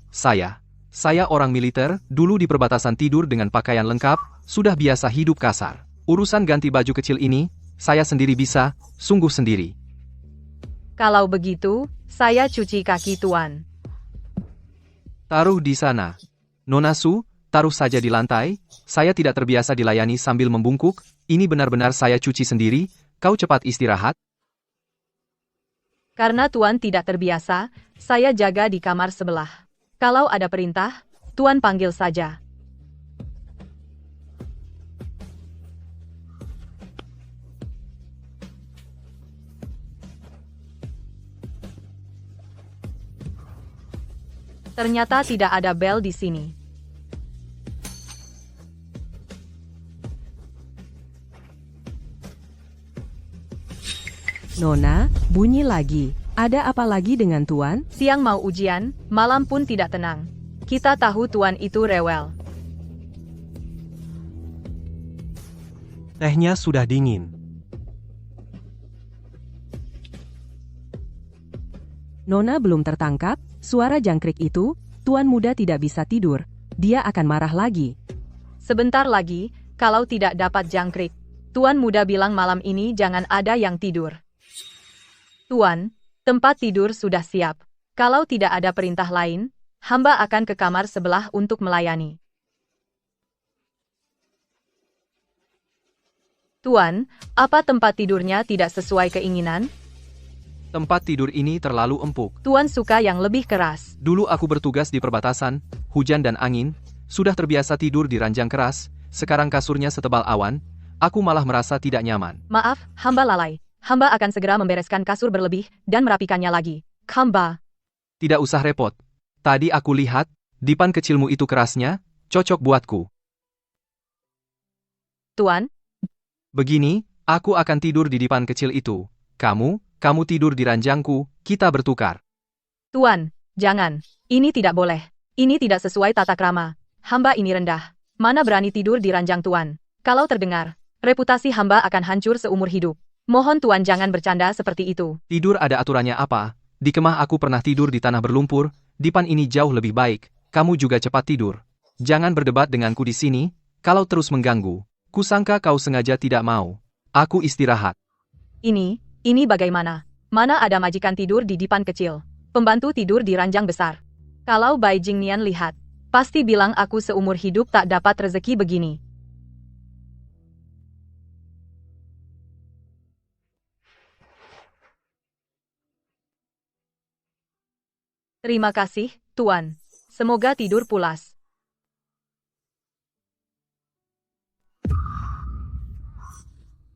Saya orang militer, dulu di perbatasan tidur dengan pakaian lengkap, sudah biasa hidup kasar. Urusan ganti baju kecil ini, saya sendiri bisa, sungguh sendiri. Kalau begitu, saya cuci kaki Tuan. Taruh di sana. Nona Su, taruh saja di lantai, saya tidak terbiasa dilayani sambil membungkuk, ini benar-benar saya cuci sendiri, kau cepat istirahat. Karena Tuan tidak terbiasa, saya jaga di kamar sebelah. Kalau ada perintah, Tuan panggil saja. Ternyata tidak ada bel di sini. Nona, bunyi lagi. Ada apa lagi dengan Tuan? Siang mau ujian, malam pun tidak tenang. Kita tahu Tuan itu rewel. Tehnya sudah dingin. Nona belum tertangkap, suara jangkrik itu, tuan muda tidak bisa tidur. Dia akan marah lagi. Sebentar lagi, kalau tidak dapat jangkrik, Tuan muda bilang malam ini jangan ada yang tidur. Tuan, tempat tidur sudah siap. Kalau tidak ada perintah lain, hamba akan ke kamar sebelah untuk melayani. Tuan, apa tempat tidurnya tidak sesuai keinginan? Tempat tidur ini terlalu empuk. Tuan suka yang lebih keras. Dulu aku bertugas di perbatasan, hujan dan angin, sudah terbiasa tidur di ranjang keras, sekarang kasurnya setebal awan, aku malah merasa tidak nyaman. Maaf, hamba lalai. Hamba akan segera membereskan kasur berlebih dan merapikannya lagi. Hamba. Tidak usah repot. Tadi aku lihat, dipan kecilmu itu kerasnya, cocok buatku. Tuan, Begini, aku akan tidur di dipan kecil itu. Kamu tidur di ranjangku, kita bertukar. Tuan, jangan. Ini tidak boleh. Ini tidak sesuai tata krama. Hamba ini rendah. Mana berani tidur di ranjang Tuan. Kalau terdengar, reputasi hamba akan hancur seumur hidup. Mohon Tuan jangan bercanda seperti itu. Tidur ada aturannya apa? Di kemah aku pernah tidur di tanah berlumpur, dipan ini jauh lebih baik, kamu juga cepat tidur. Jangan berdebat denganku di sini, kalau terus mengganggu. Kusangka kau sengaja tidak mau. Aku istirahat. Ini bagaimana? Mana ada majikan tidur di dipan kecil? Pembantu tidur di ranjang besar. Kalau Bai Jingnian lihat, pasti bilang aku seumur hidup tak dapat rezeki begini. Terima kasih, Tuan. Semoga tidur pulas.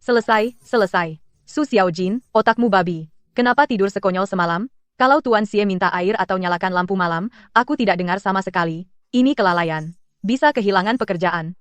Selesai. Su Xiaojin, otakmu babi. Kenapa tidur sekonyol semalam? Kalau Tuan Xie minta air atau nyalakan lampu malam, aku tidak dengar sama sekali. Ini kelalaian. Bisa kehilangan pekerjaan.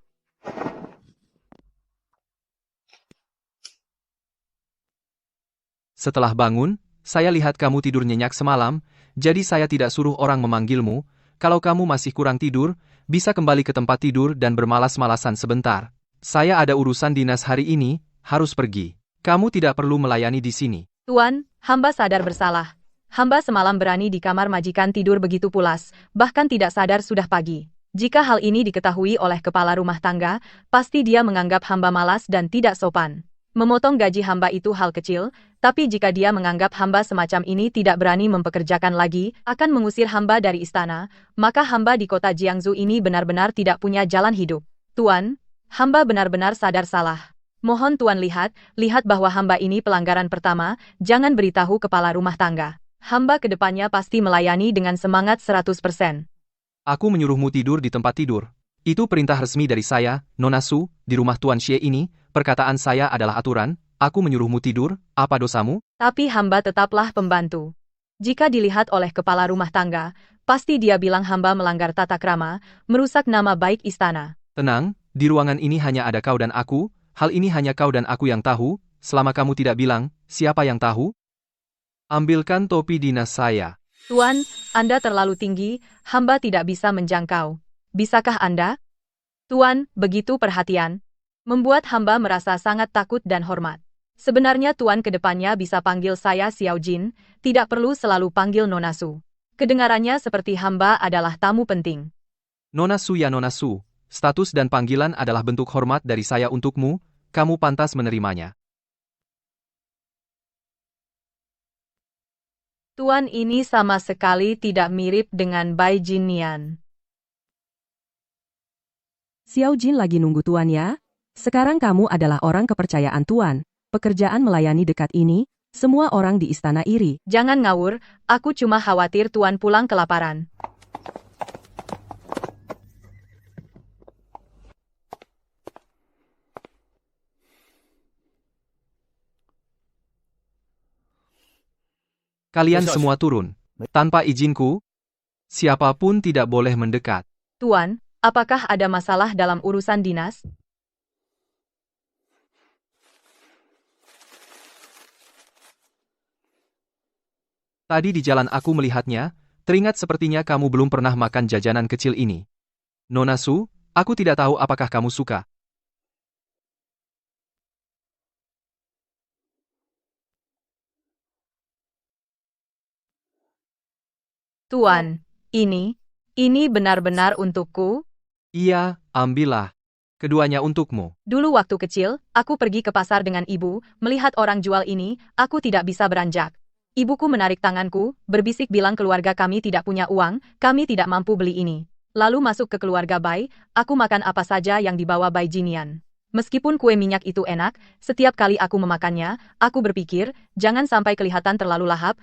Setelah bangun, saya lihat kamu tidur nyenyak semalam, jadi saya tidak suruh orang memanggilmu. Kalau kamu masih kurang tidur, bisa kembali ke tempat tidur dan bermalas-malasan sebentar. Saya ada urusan dinas hari ini, harus pergi. Kamu tidak perlu melayani di sini. Tuan, hamba sadar bersalah. Hamba semalam berani di kamar majikan tidur begitu pulas, bahkan tidak sadar sudah pagi. Jika hal ini diketahui oleh kepala rumah tangga, pasti dia menganggap hamba malas dan tidak sopan. Memotong gaji hamba itu hal kecil, tapi jika dia menganggap hamba semacam ini tidak berani mempekerjakan lagi, akan mengusir hamba dari istana, maka hamba di kota Jiangsu ini benar-benar tidak punya jalan hidup. Tuan, hamba benar-benar sadar salah. Mohon Tuan lihat bahwa hamba ini pelanggaran pertama, jangan beritahu kepala rumah tangga. Hamba kedepannya pasti melayani dengan semangat 100%. Aku menyuruhmu tidur di tempat tidur. Itu perintah resmi dari saya, Nona Su, di rumah Tuan Xie ini, perkataan saya adalah aturan, aku menyuruhmu tidur, apa dosamu? Tapi hamba tetaplah pembantu. Jika dilihat oleh kepala rumah tangga, pasti dia bilang hamba melanggar tata krama, merusak nama baik istana. Tenang, di ruangan ini hanya ada kau dan aku, hal ini hanya kau dan aku yang tahu, selama kamu tidak bilang, siapa yang tahu? Ambilkan topi dinas saya. Tuan, Anda terlalu tinggi, hamba tidak bisa menjangkau. Bisakah Anda? Tuan, begitu perhatian. Membuat hamba merasa sangat takut dan hormat. Sebenarnya Tuan kedepannya bisa panggil saya Xiaojin, tidak perlu selalu panggil Nona Su. Kedengarannya seperti hamba adalah tamu penting. Nona Su ya Nona Su, status dan panggilan adalah bentuk hormat dari saya untukmu, kamu pantas menerimanya. Tuan ini sama sekali tidak mirip dengan Bai Jinian. Xiaojin lagi nunggu Tuan ya. Sekarang kamu adalah orang kepercayaan Tuan. Pekerjaan melayani dekat ini, semua orang di istana iri. Jangan ngawur, aku cuma khawatir Tuan pulang kelaparan. Kalian semua turun. Tanpa izinku, siapapun tidak boleh mendekat. Tuan, apakah ada masalah dalam urusan dinas? Tadi di jalan aku melihatnya, teringat sepertinya kamu belum pernah makan jajanan kecil ini. Nona Su, aku tidak tahu apakah kamu suka. Tuan, ini benar-benar untukku? Iya, ambillah. Keduanya untukmu. Dulu waktu kecil, aku pergi ke pasar dengan ibu, melihat orang jual ini, aku tidak bisa beranjak. Ibuku menarik tanganku, berbisik bilang keluarga kami tidak punya uang, kami tidak mampu beli ini. Lalu masuk ke keluarga Bai, aku makan apa saja yang dibawa Bai Jinian. Meskipun kue minyak itu enak, setiap kali aku memakannya, aku berpikir, jangan sampai kelihatan terlalu lahap.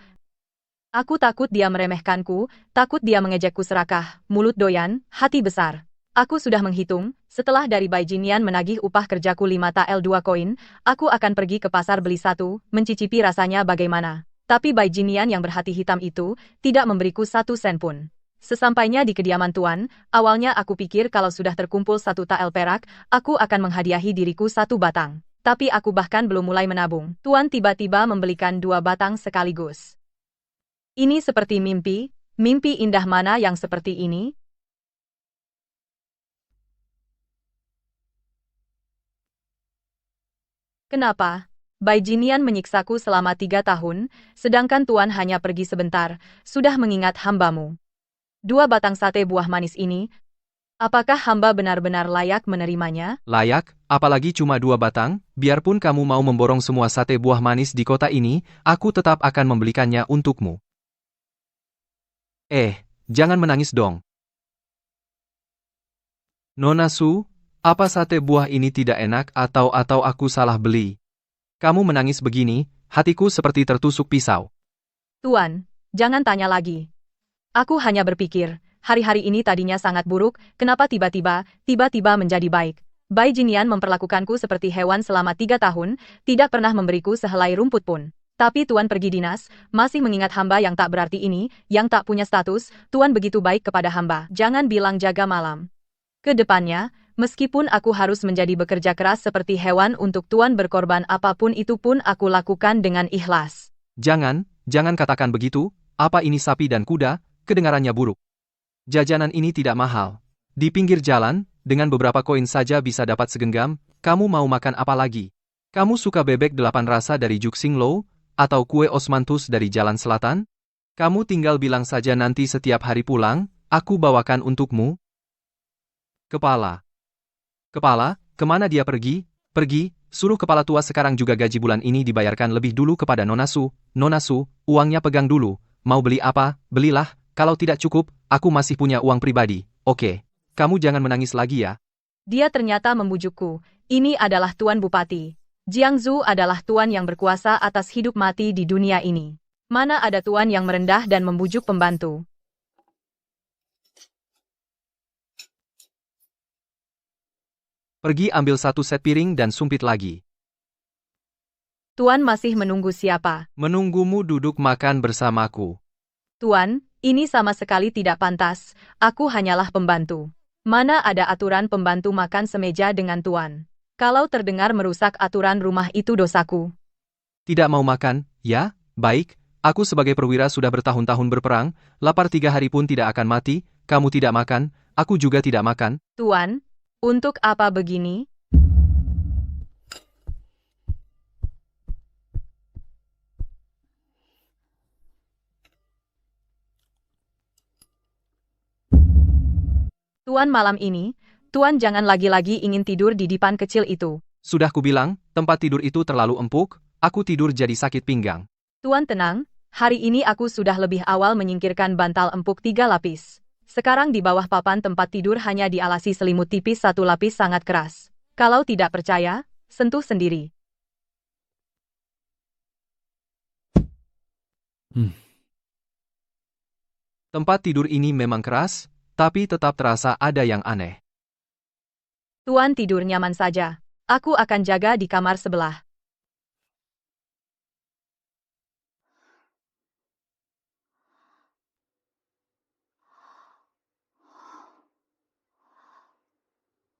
Aku takut dia meremehkanku, takut dia mengejekku serakah, mulut doyan, hati besar. Aku sudah menghitung, setelah dari Bai Jinian menagih upah kerjaku 5 tael 2 koin, aku akan pergi ke pasar beli satu, mencicipi rasanya bagaimana. Tapi Bai Jinian yang berhati hitam itu, tidak memberiku 1 sen pun. Sesampainya di kediaman Tuan, awalnya aku pikir kalau sudah terkumpul 1 tael perak, aku akan menghadiahi diriku 1 batang. Tapi aku bahkan belum mulai menabung. Tuan tiba-tiba membelikan 2 batang sekaligus. Ini seperti mimpi, mimpi indah mana yang seperti ini? Kenapa? Bai Jinian menyiksaku selama 3 tahun, sedangkan Tuan hanya pergi sebentar, sudah mengingat hambamu. 2 batang sate buah manis ini, apakah hamba benar-benar layak menerimanya? Layak, apalagi cuma 2 batang, biarpun kamu mau memborong semua sate buah manis di kota ini, aku tetap akan membelikannya untukmu. Jangan menangis dong. Nona Su, apa sate buah ini tidak enak atau aku salah beli? Kamu menangis begini, hatiku seperti tertusuk pisau. Tuan, jangan tanya lagi. Aku hanya berpikir, hari-hari ini tadinya sangat buruk, kenapa tiba-tiba menjadi baik. Bai Jinian memperlakukanku seperti hewan selama 3 tahun, tidak pernah memberiku sehelai rumput pun. Tapi Tuan pergi dinas, masih mengingat hamba yang tak berarti ini, yang tak punya status, Tuan begitu baik kepada hamba. Jangan bilang jaga malam. Kedepannya, meskipun aku harus menjadi bekerja keras seperti hewan untuk Tuan berkorban apapun itu pun aku lakukan dengan ikhlas. Jangan katakan begitu, apa ini sapi dan kuda, kedengarannya buruk. Jajanan ini tidak mahal. Di pinggir jalan, dengan beberapa koin saja bisa dapat segenggam, kamu mau makan apa lagi? Kamu suka bebek 8 rasa dari Juxing Lou, atau kue osmanthus dari Jalan Selatan? Kamu tinggal bilang saja nanti setiap hari pulang, aku bawakan untukmu. Kepala, kemana dia pergi? Pergi, suruh kepala tua sekarang juga gaji bulan ini dibayarkan lebih dulu kepada Nona Su. Nona Su, uangnya pegang dulu. Mau beli apa, belilah. Kalau tidak cukup, aku masih punya uang pribadi. Oke, kamu jangan menangis lagi ya. Dia ternyata membujukku. Ini adalah Tuan Bupati. Jiangzu adalah Tuan yang berkuasa atas hidup mati di dunia ini. Mana ada Tuan yang merendah dan membujuk pembantu. Pergi ambil 1 set piring dan sumpit lagi. Tuan masih menunggu siapa? Menunggumu duduk makan bersamaku. Tuan, ini sama sekali tidak pantas. Aku hanyalah pembantu. Mana ada aturan pembantu makan semeja dengan Tuan? Kalau terdengar merusak aturan rumah itu dosaku. Tidak mau makan, ya? Baik, aku sebagai perwira sudah bertahun-tahun berperang, lapar 3 hari pun tidak akan mati, kamu tidak makan, aku juga tidak makan. Tuan, untuk apa begini? Tuan malam ini, Tuan jangan lagi-lagi ingin tidur di dipan kecil itu. Sudah kubilang, tempat tidur itu terlalu empuk, aku tidur jadi sakit pinggang. Tuan tenang, hari ini aku sudah lebih awal menyingkirkan bantal empuk 3 lapis. Sekarang di bawah papan tempat tidur hanya dialasi selimut tipis 1 lapis sangat keras. Kalau tidak percaya, sentuh sendiri. Tempat tidur ini memang keras, tapi tetap terasa ada yang aneh. Tuan tidur nyaman saja. Aku akan jaga di kamar sebelah.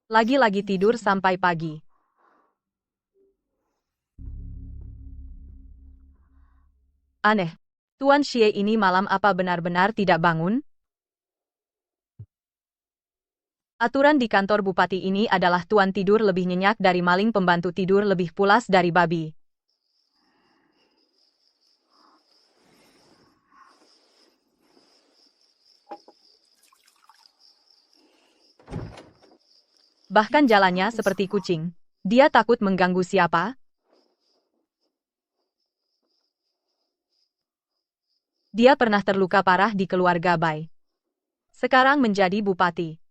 Lagi-lagi tidur sampai pagi. Aneh. Tuan Xie ini malam apa benar-benar tidak bangun? Aturan di kantor bupati ini adalah Tuan tidur lebih nyenyak dari maling, pembantu tidur lebih pulas dari babi. Bahkan jalannya seperti kucing. Dia takut mengganggu siapa? Dia pernah terluka parah di keluarga Bai. Sekarang menjadi bupati.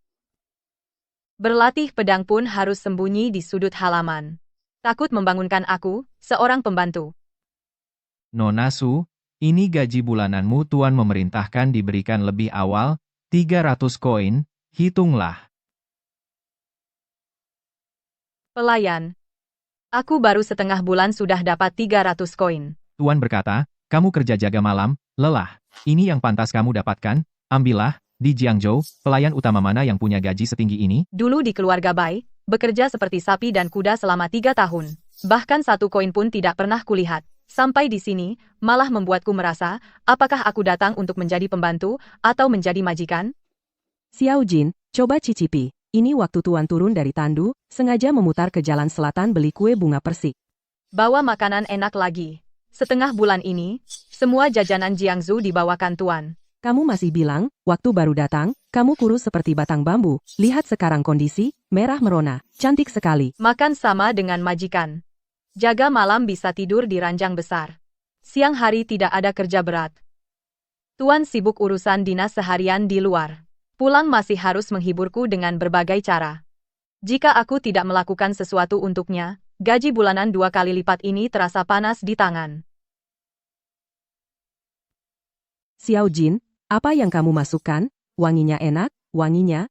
Berlatih pedang pun harus sembunyi di sudut halaman. Takut membangunkan aku, seorang pembantu. Nona Su, ini gaji bulananmu Tuan memerintahkan diberikan lebih awal, 300 koin, hitunglah. Pelayan. Aku baru setengah bulan sudah dapat 300 koin. Tuan berkata, kamu kerja jaga malam, lelah. Ini yang pantas kamu dapatkan, ambillah. Di Jiangzhou, pelayan utama mana yang punya gaji setinggi ini? Dulu di keluarga Bai, bekerja seperti sapi dan kuda selama 3 tahun. Bahkan 1 koin pun tidak pernah kulihat. Sampai di sini, malah membuatku merasa, apakah aku datang untuk menjadi pembantu, atau menjadi majikan? Xiao Jin, coba cicipi. Ini waktu Tuan turun dari tandu, sengaja memutar ke jalan selatan beli kue bunga persik. Bawa makanan enak lagi. Setengah bulan ini, semua jajanan Jiangzhou dibawakan Tuan. Kamu masih bilang, waktu baru datang, kamu kurus seperti batang bambu. Lihat sekarang kondisi, merah merona, cantik sekali. Makan sama dengan majikan. Jaga malam bisa tidur di ranjang besar. Siang hari tidak ada kerja berat. Tuan sibuk urusan dinas seharian di luar. Pulang masih harus menghiburku dengan berbagai cara. Jika aku tidak melakukan sesuatu untuknya, gaji bulanan 2 kali lipat ini terasa panas di tangan. Xiao Jin, apa yang kamu masukkan? Wanginya enak, wanginya?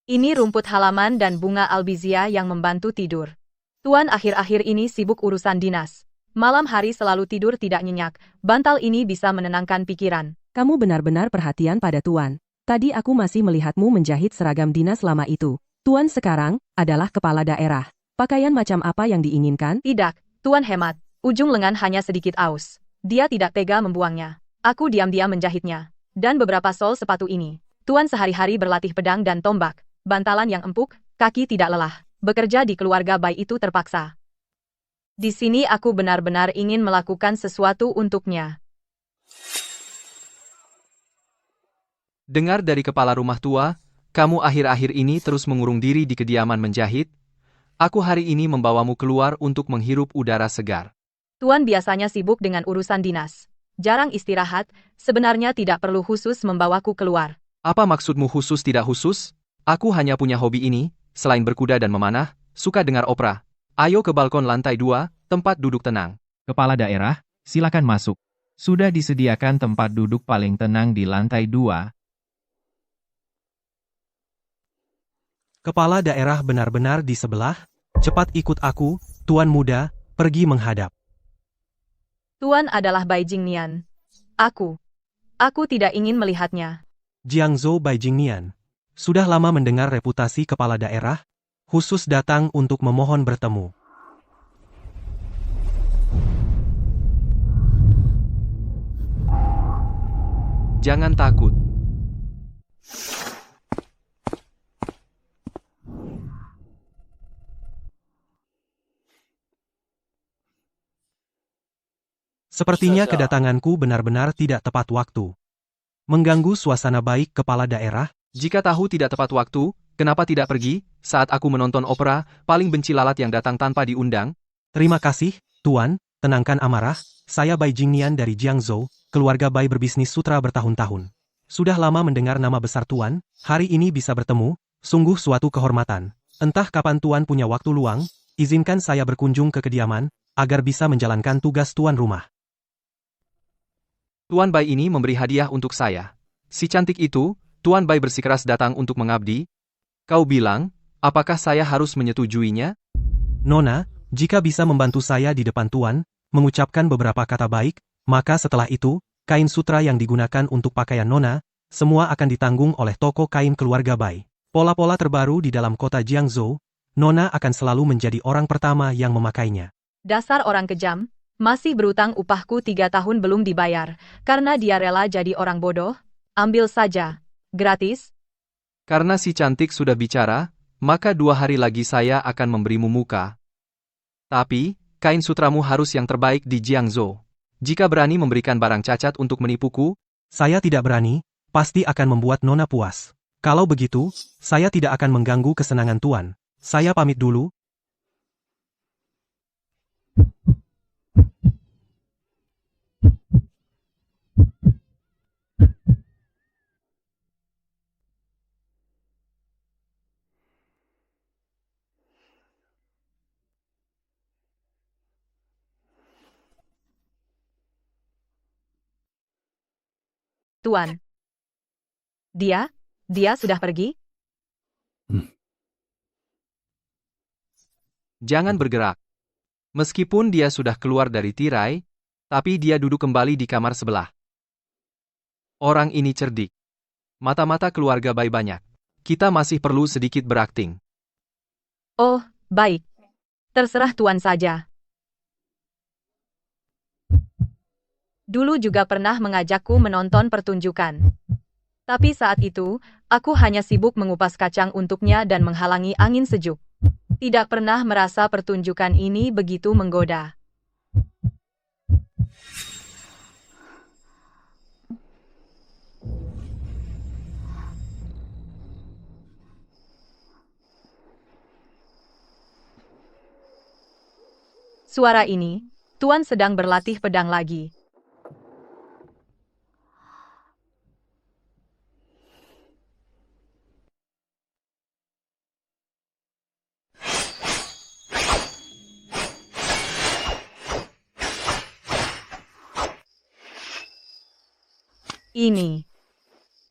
Ini rumput halaman dan bunga albizia yang membantu tidur. Tuan akhir-akhir ini sibuk urusan dinas. Malam hari selalu tidur tidak nyenyak. Bantal ini bisa menenangkan pikiran. Kamu benar-benar perhatian pada Tuan. Tadi aku masih melihatmu menjahit seragam dinas lama itu. Tuan sekarang adalah kepala daerah. Pakaian macam apa yang diinginkan? Tidak, Tuan hemat. Ujung lengan hanya sedikit aus. Dia tidak tega membuangnya. Aku diam-diam menjahitnya. Dan beberapa sol sepatu ini. Tuan sehari-hari berlatih pedang dan tombak. Bantalan yang empuk, kaki tidak lelah. Bekerja di keluarga Bai itu terpaksa. Di sini aku benar-benar ingin melakukan sesuatu untuknya. Dengar dari kepala rumah tua, kamu akhir-akhir ini terus mengurung diri di kediaman menjahit. Aku hari ini membawamu keluar untuk menghirup udara segar. Tuan biasanya sibuk dengan urusan dinas. Jarang istirahat, sebenarnya tidak perlu khusus membawaku keluar. Apa maksudmu khusus tidak khusus? Aku hanya punya hobi ini, selain berkuda dan memanah, suka dengar opera. Ayo ke balkon lantai 2, tempat duduk tenang. Kepala daerah, silakan masuk. Sudah disediakan tempat duduk paling tenang di lantai 2. Kepala daerah benar-benar di sebelah. Cepat ikut aku, Tuan Muda, pergi menghadap. Tuan adalah Bai Jingnian. Aku tidak ingin melihatnya. Jiangzhou Bai Jingnian. Sudah lama mendengar reputasi kepala daerah, khusus datang untuk memohon bertemu. Jangan takut. Sepertinya kedatanganku benar-benar tidak tepat waktu. Mengganggu suasana baik kepala daerah. Jika tahu tidak tepat waktu, kenapa tidak pergi? Saat aku menonton opera, paling benci lalat yang datang tanpa diundang. Terima kasih, Tuan, tenangkan amarah. Saya Bai Jingnian dari Jiangzhou, keluarga Bai berbisnis sutra bertahun-tahun. Sudah lama mendengar nama besar Tuan, hari ini bisa bertemu, sungguh suatu kehormatan. Entah kapan Tuan punya waktu luang, izinkan saya berkunjung ke kediaman, agar bisa menjalankan tugas tuan rumah. Tuan Bai ini memberi hadiah untuk saya. Si cantik itu, Tuan Bai bersikeras datang untuk mengabdi. Kau bilang, apakah saya harus menyetujuinya? Nona, jika bisa membantu saya di depan Tuan, mengucapkan beberapa kata baik, maka setelah itu, kain sutra yang digunakan untuk pakaian Nona, semua akan ditanggung oleh toko kain keluarga Bai. Pola-pola terbaru di dalam kota Jiangzhou, Nona akan selalu menjadi orang pertama yang memakainya. Dasar orang kejam. Masih berutang upahku 3 tahun belum dibayar, karena dia rela jadi orang bodoh? Ambil saja. Gratis? Karena si cantik sudah bicara, maka 2 hari lagi saya akan memberimu muka. Tapi, kain sutramu harus yang terbaik di Jiangzhou. Jika berani memberikan barang cacat untuk menipuku, saya tidak berani, pasti akan membuat Nona puas. Kalau begitu, saya tidak akan mengganggu kesenangan Tuan. Saya pamit dulu. Tuan. Dia sudah pergi? Jangan bergerak. Meskipun dia sudah keluar dari tirai, tapi dia duduk kembali di kamar sebelah. Orang ini cerdik. Mata-mata keluarga Bai banyak. Kita masih perlu sedikit berakting. Oh, baik. Terserah Tuan saja. Dulu juga pernah mengajakku menonton pertunjukan. Tapi saat itu, aku hanya sibuk mengupas kacang untuknya dan menghalangi angin sejuk. Tidak pernah merasa pertunjukan ini begitu menggoda. Suara ini, Tuan sedang berlatih pedang lagi.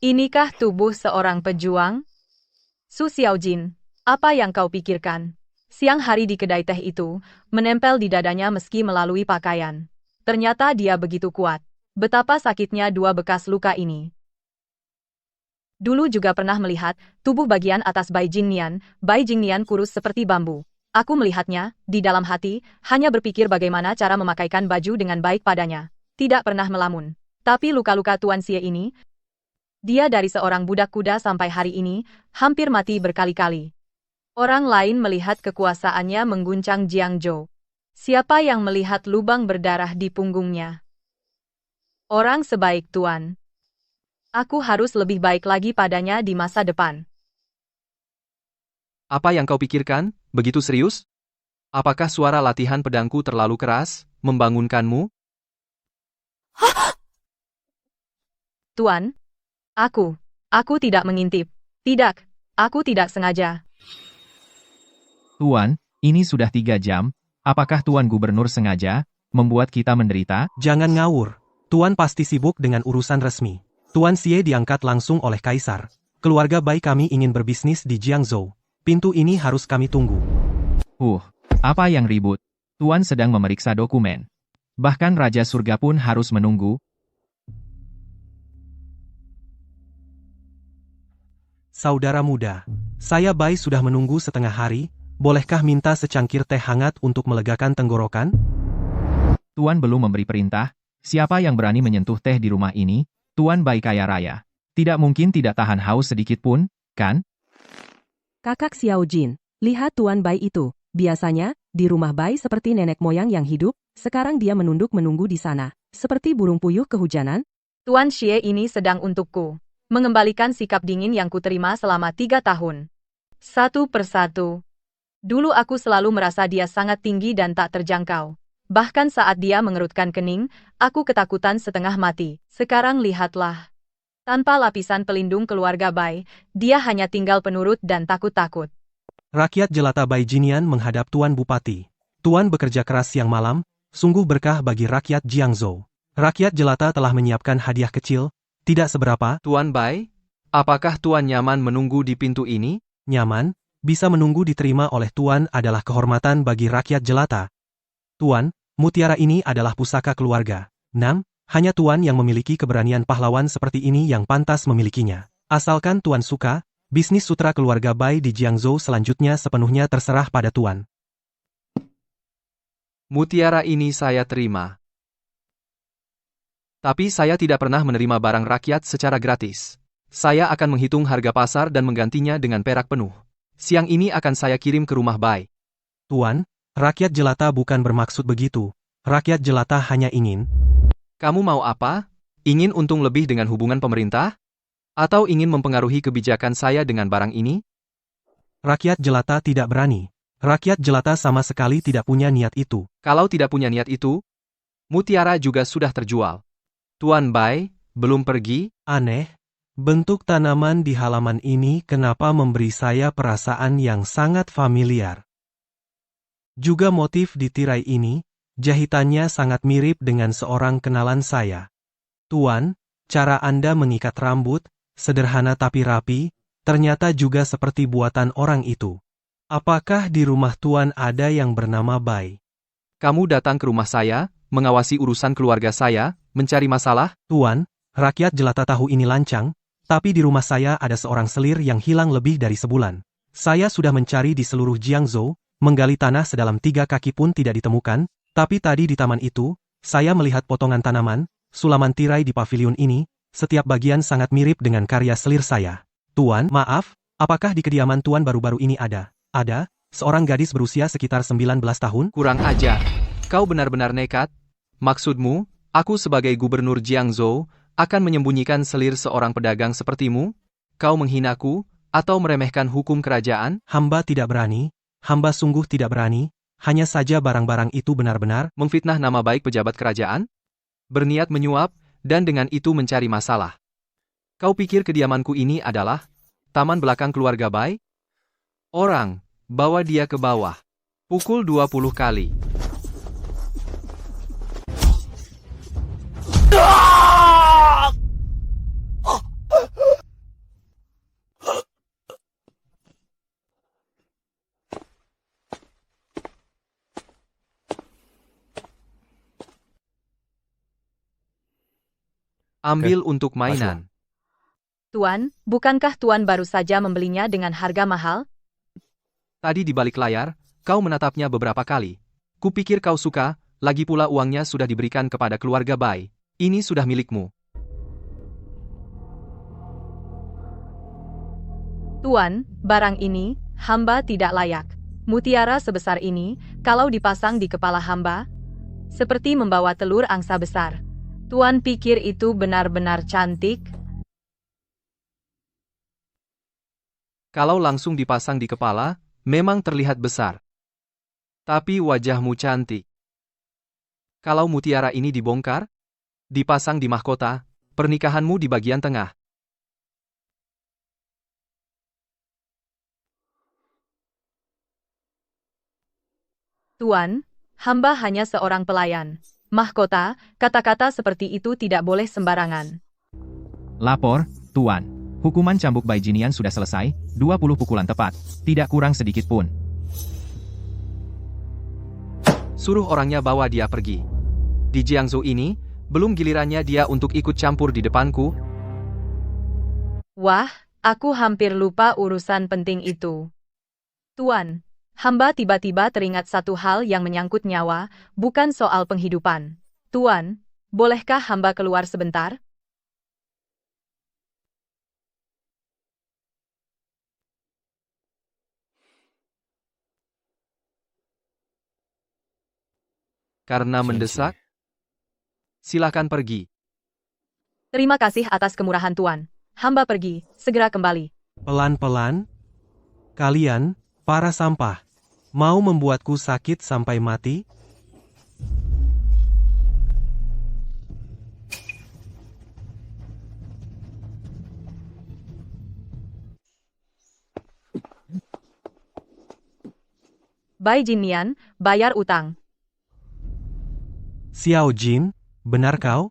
Inikah tubuh seorang pejuang? Su Xiaojin, apa yang kau pikirkan? Siang hari di kedai teh itu, menempel di dadanya meski melalui pakaian. Ternyata dia begitu kuat. Betapa sakitnya dua bekas luka ini. Dulu juga pernah melihat tubuh bagian atas Bai Jingnian kurus seperti bambu. Aku melihatnya, di dalam hati, hanya berpikir bagaimana cara memakaikan baju dengan baik padanya. Tidak pernah melamun. Tapi luka-luka Tuan Xie ini, dia dari seorang budak kuda sampai hari ini, hampir mati berkali-kali. Orang lain melihat kekuasaannya mengguncang Jiangzhou. Siapa yang melihat lubang berdarah di punggungnya? Orang sebaik Tuan. Aku harus lebih baik lagi padanya di masa depan. Apa yang kau pikirkan? Begitu serius? Apakah suara latihan pedangku terlalu keras, membangunkanmu? Tuan, aku tidak mengintip. Tidak, aku tidak sengaja. Tuan, ini sudah 3 jam. Apakah Tuan Gubernur sengaja membuat kita menderita? Jangan ngawur. Tuan pasti sibuk dengan urusan resmi. Tuan Xie diangkat langsung oleh Kaisar. Keluarga Bai kami ingin berbisnis di Jiangzhou. Pintu ini harus kami tunggu. Apa yang ribut? Tuan sedang memeriksa dokumen. Bahkan Raja Surga pun harus menunggu. Saudara muda, saya Bai sudah menunggu setengah hari. Bolehkah minta secangkir teh hangat untuk melegakan tenggorokan? Tuan belum memberi perintah. Siapa yang berani menyentuh teh di rumah ini? Tuan Bai kaya raya. Tidak mungkin tidak tahan haus sedikit pun, kan? Kakak Xiaojin, lihat Tuan Bai itu. Biasanya, di rumah Bai seperti nenek moyang yang hidup, sekarang dia menunduk menunggu di sana. Seperti burung puyuh kehujanan. Tuan Xie ini sedang untukku mengembalikan sikap dingin yang kuterima selama 3 tahun. Satu persatu. Dulu aku selalu merasa dia sangat tinggi dan tak terjangkau. Bahkan saat dia mengerutkan kening, aku ketakutan setengah mati. Sekarang lihatlah. Tanpa lapisan pelindung keluarga Bai, dia hanya tinggal penurut dan takut-takut. Rakyat jelata Bai Jinian menghadap Tuan Bupati. Tuan bekerja keras siang malam, sungguh berkah bagi rakyat Jiangzhou. Rakyat jelata telah menyiapkan hadiah kecil, tidak seberapa. Tuan Bai, apakah Tuan nyaman menunggu di pintu ini? Nyaman, bisa menunggu diterima oleh Tuan adalah kehormatan bagi rakyat jelata. Tuan, mutiara ini adalah pusaka keluarga. 6. Hanya Tuan yang memiliki keberanian pahlawan seperti ini yang pantas memilikinya. Asalkan Tuan suka, bisnis sutra keluarga Bai di Jiangzhou selanjutnya sepenuhnya terserah pada Tuan. Mutiara ini saya terima. Tapi saya tidak pernah menerima barang rakyat secara gratis. Saya akan menghitung harga pasar dan menggantinya dengan perak penuh. Siang ini akan saya kirim ke rumah Bai. Tuan, rakyat jelata bukan bermaksud begitu. Rakyat jelata hanya ingin... Kamu mau apa? Ingin untung lebih dengan hubungan pemerintah? Atau ingin mempengaruhi kebijakan saya dengan barang ini? Rakyat jelata tidak berani. Rakyat jelata sama sekali tidak punya niat itu. Kalau tidak punya niat itu, mutiara juga sudah terjual. Tuan Bai, belum pergi? Aneh, bentuk tanaman di halaman ini kenapa memberi saya perasaan yang sangat familiar. Juga motif di tirai ini, jahitannya sangat mirip dengan seorang kenalan saya. Tuan, cara Anda mengikat rambut, sederhana tapi rapi, ternyata juga seperti buatan orang itu. Apakah di rumah Tuan ada yang bernama Bai? Kamu datang ke rumah saya, mengawasi urusan keluarga saya, mencari masalah? Tuan, rakyat jelata tahu ini lancang, tapi di rumah saya ada seorang selir yang hilang lebih dari sebulan. Saya sudah mencari di seluruh Jiangzhou, menggali tanah sedalam 3 kaki pun tidak ditemukan, tapi tadi di taman itu, saya melihat potongan tanaman, sulaman tirai di pavilion ini, setiap bagian sangat mirip dengan karya selir saya. Tuan, maaf, apakah di kediaman Tuan baru-baru ini ada seorang gadis berusia sekitar 19 tahun? Kurang ajar. Kau benar-benar nekat. Maksudmu, aku sebagai gubernur Jiangzhou, akan menyembunyikan selir seorang pedagang sepertimu? Kau menghinaku, atau meremehkan hukum kerajaan? Hamba tidak berani, hamba sungguh tidak berani, hanya saja barang-barang itu benar-benar Memfitnah nama baik pejabat kerajaan? Berniat menyuap, dan dengan itu mencari masalah. Kau pikir kediamanku ini adalah taman belakang keluarga Bai? Orang, bawa dia ke bawah. Pukul 20 kali. Ambil untuk mainan. Tuan, bukankah Tuan baru saja membelinya dengan harga mahal? Tadi di balik layar, kau menatapnya beberapa kali. Kupikir kau suka, lagi pula uangnya sudah diberikan kepada keluarga Bai. Ini sudah milikmu. Tuan, barang ini, hamba tidak layak. Mutiara sebesar ini, kalau dipasang di kepala hamba, seperti membawa telur angsa besar. Tuan pikir itu benar-benar cantik? Kalau langsung dipasang di kepala, memang terlihat besar. Tapi wajahmu cantik. Kalau mutiara ini dibongkar, dipasang di mahkota, pernikahanmu di bagian tengah. Tuan, hamba hanya seorang pelayan. Mahkota, kata-kata seperti itu tidak boleh sembarangan. Lapor, Tuan. Hukuman cambuk Bai Jinian sudah selesai, 20 pukulan tepat, tidak kurang sedikit pun. Suruh orangnya bawa dia pergi. Di Jiangzhou ini, belum gilirannya dia untuk ikut campur di depanku. Wah, aku hampir lupa urusan penting itu. Tuan, hamba tiba-tiba teringat satu hal yang menyangkut nyawa, bukan soal penghidupan. Tuan, bolehkah hamba keluar sebentar? Karena mendesak, silakan pergi. Terima kasih atas kemurahan Tuan. Hamba pergi, segera kembali. pelan-pelan. Kalian, para sampah, mau membuatku sakit sampai mati? Bai Jinian, bayar utang. Xiao Jin, benar kau?